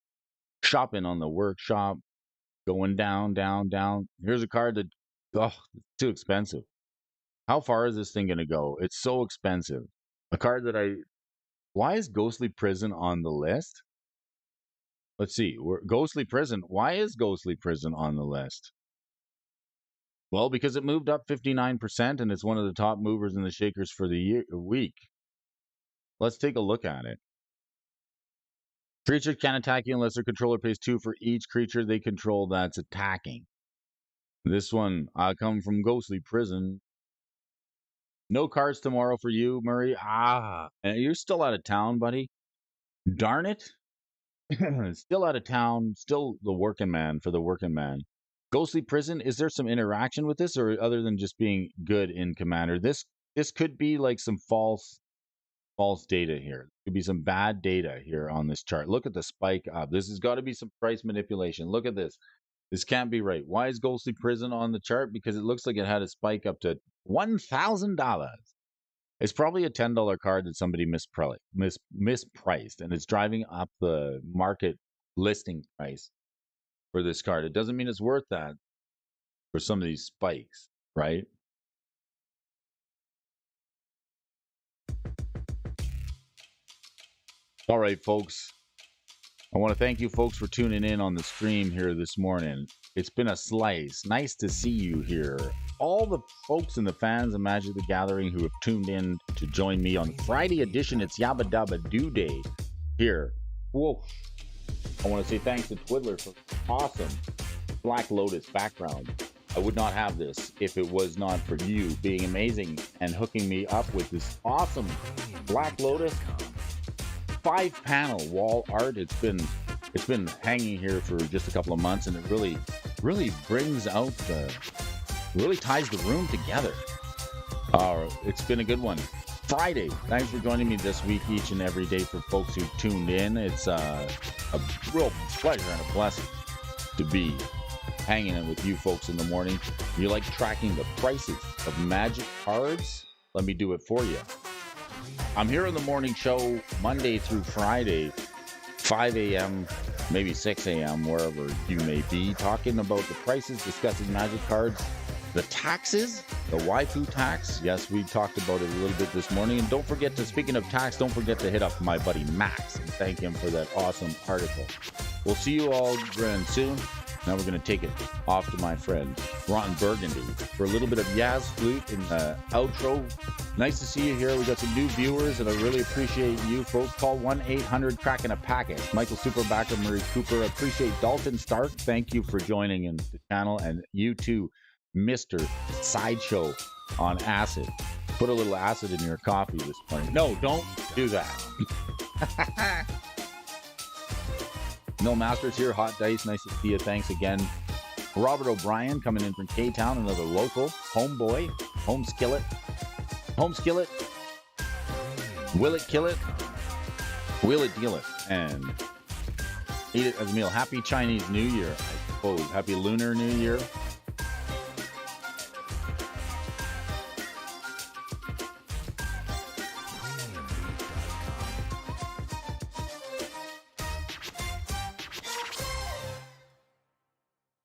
Shopping on the workshop. Going down, down, down. Here's a card that, oh, it's too expensive. How far is this thing going to go? It's so expensive. A card that why is Ghostly Prison on the list? Let's see. Ghostly Prison. Why is Ghostly Prison on the list? Well, because it moved up 59% and it's one of the top movers in the shakers for the week. Let's take a look at it. Creatures can't attack you unless their controller pays 2 for each creature they control that's attacking. This one, I come from Ghostly Prison. No cards tomorrow for you, Murray. And you're still out of town, buddy. Darn it. Still out of town. Still the working man for the working man. Ghostly Prison, is there some interaction with this, or other than just being good in Commander? This could be like some false data here. Could be some bad data here on this chart. Look at the spike up. This has got to be some price manipulation. Look at this. This can't be right. Why is Ghostly Prison on the chart? Because it looks like it had a spike up to $1,000. It's probably a $10 card that somebody mispriced, and it's driving up the market listing price for this card. It doesn't mean it's worth that for some of these spikes, right? All right, folks. I want to thank you folks for tuning in on the stream here this morning. It's been a slice. Nice to see you here. All the folks and the fans of Magic the Gathering who have tuned in to join me on Friday edition. It's Yabba Dabba Doo Day here. Whoa. I want to say thanks to Twiddler for awesome Black Lotus background. I would not have this if it was not for you being amazing and hooking me up with this awesome Black Lotus 5-panel wall art. It's been hanging here for just a couple of months, and it really brings out really ties the room together. It's been a good one. Friday. Thanks for joining me this week, each and every day, for folks who tuned in. It's a real pleasure and a blessing to be hanging in with you folks in the morning. If you like tracking the prices of Magic cards, let me do it for you. I'm here in the morning show Monday through Friday, 5 a.m., maybe 6 a.m., wherever you may be, talking about the prices, discussing Magic cards, the taxes, the waifu tax. Yes, we talked about it a little bit this morning. And don't forget to, speaking of tax, don't forget to hit up my buddy Max and thank him for that awesome article. We'll see you all again soon. Now we're going to take it off to my friend Ron Burgundy for a little bit of Yaz Flute in the outro. Nice to see you here. We got some new viewers, and I really appreciate you folks. Call 1-800-Cracking-a-Packet. Michael Superbacker, Murray Cooper. I appreciate Dalton Stark. Thank you for joining in the channel. And you too, Mr. Sideshow on acid. Put a little acid in your coffee this morning. No, don't do that. No Masters here, Hot Dice, nice to see you. Thanks again. Robert O'Brien coming in from K-Town, another local. Homeboy, Home Skillet. Will it kill it? Will it deal it? And eat it as a meal. Happy Chinese New Year, I suppose. Happy Lunar New Year.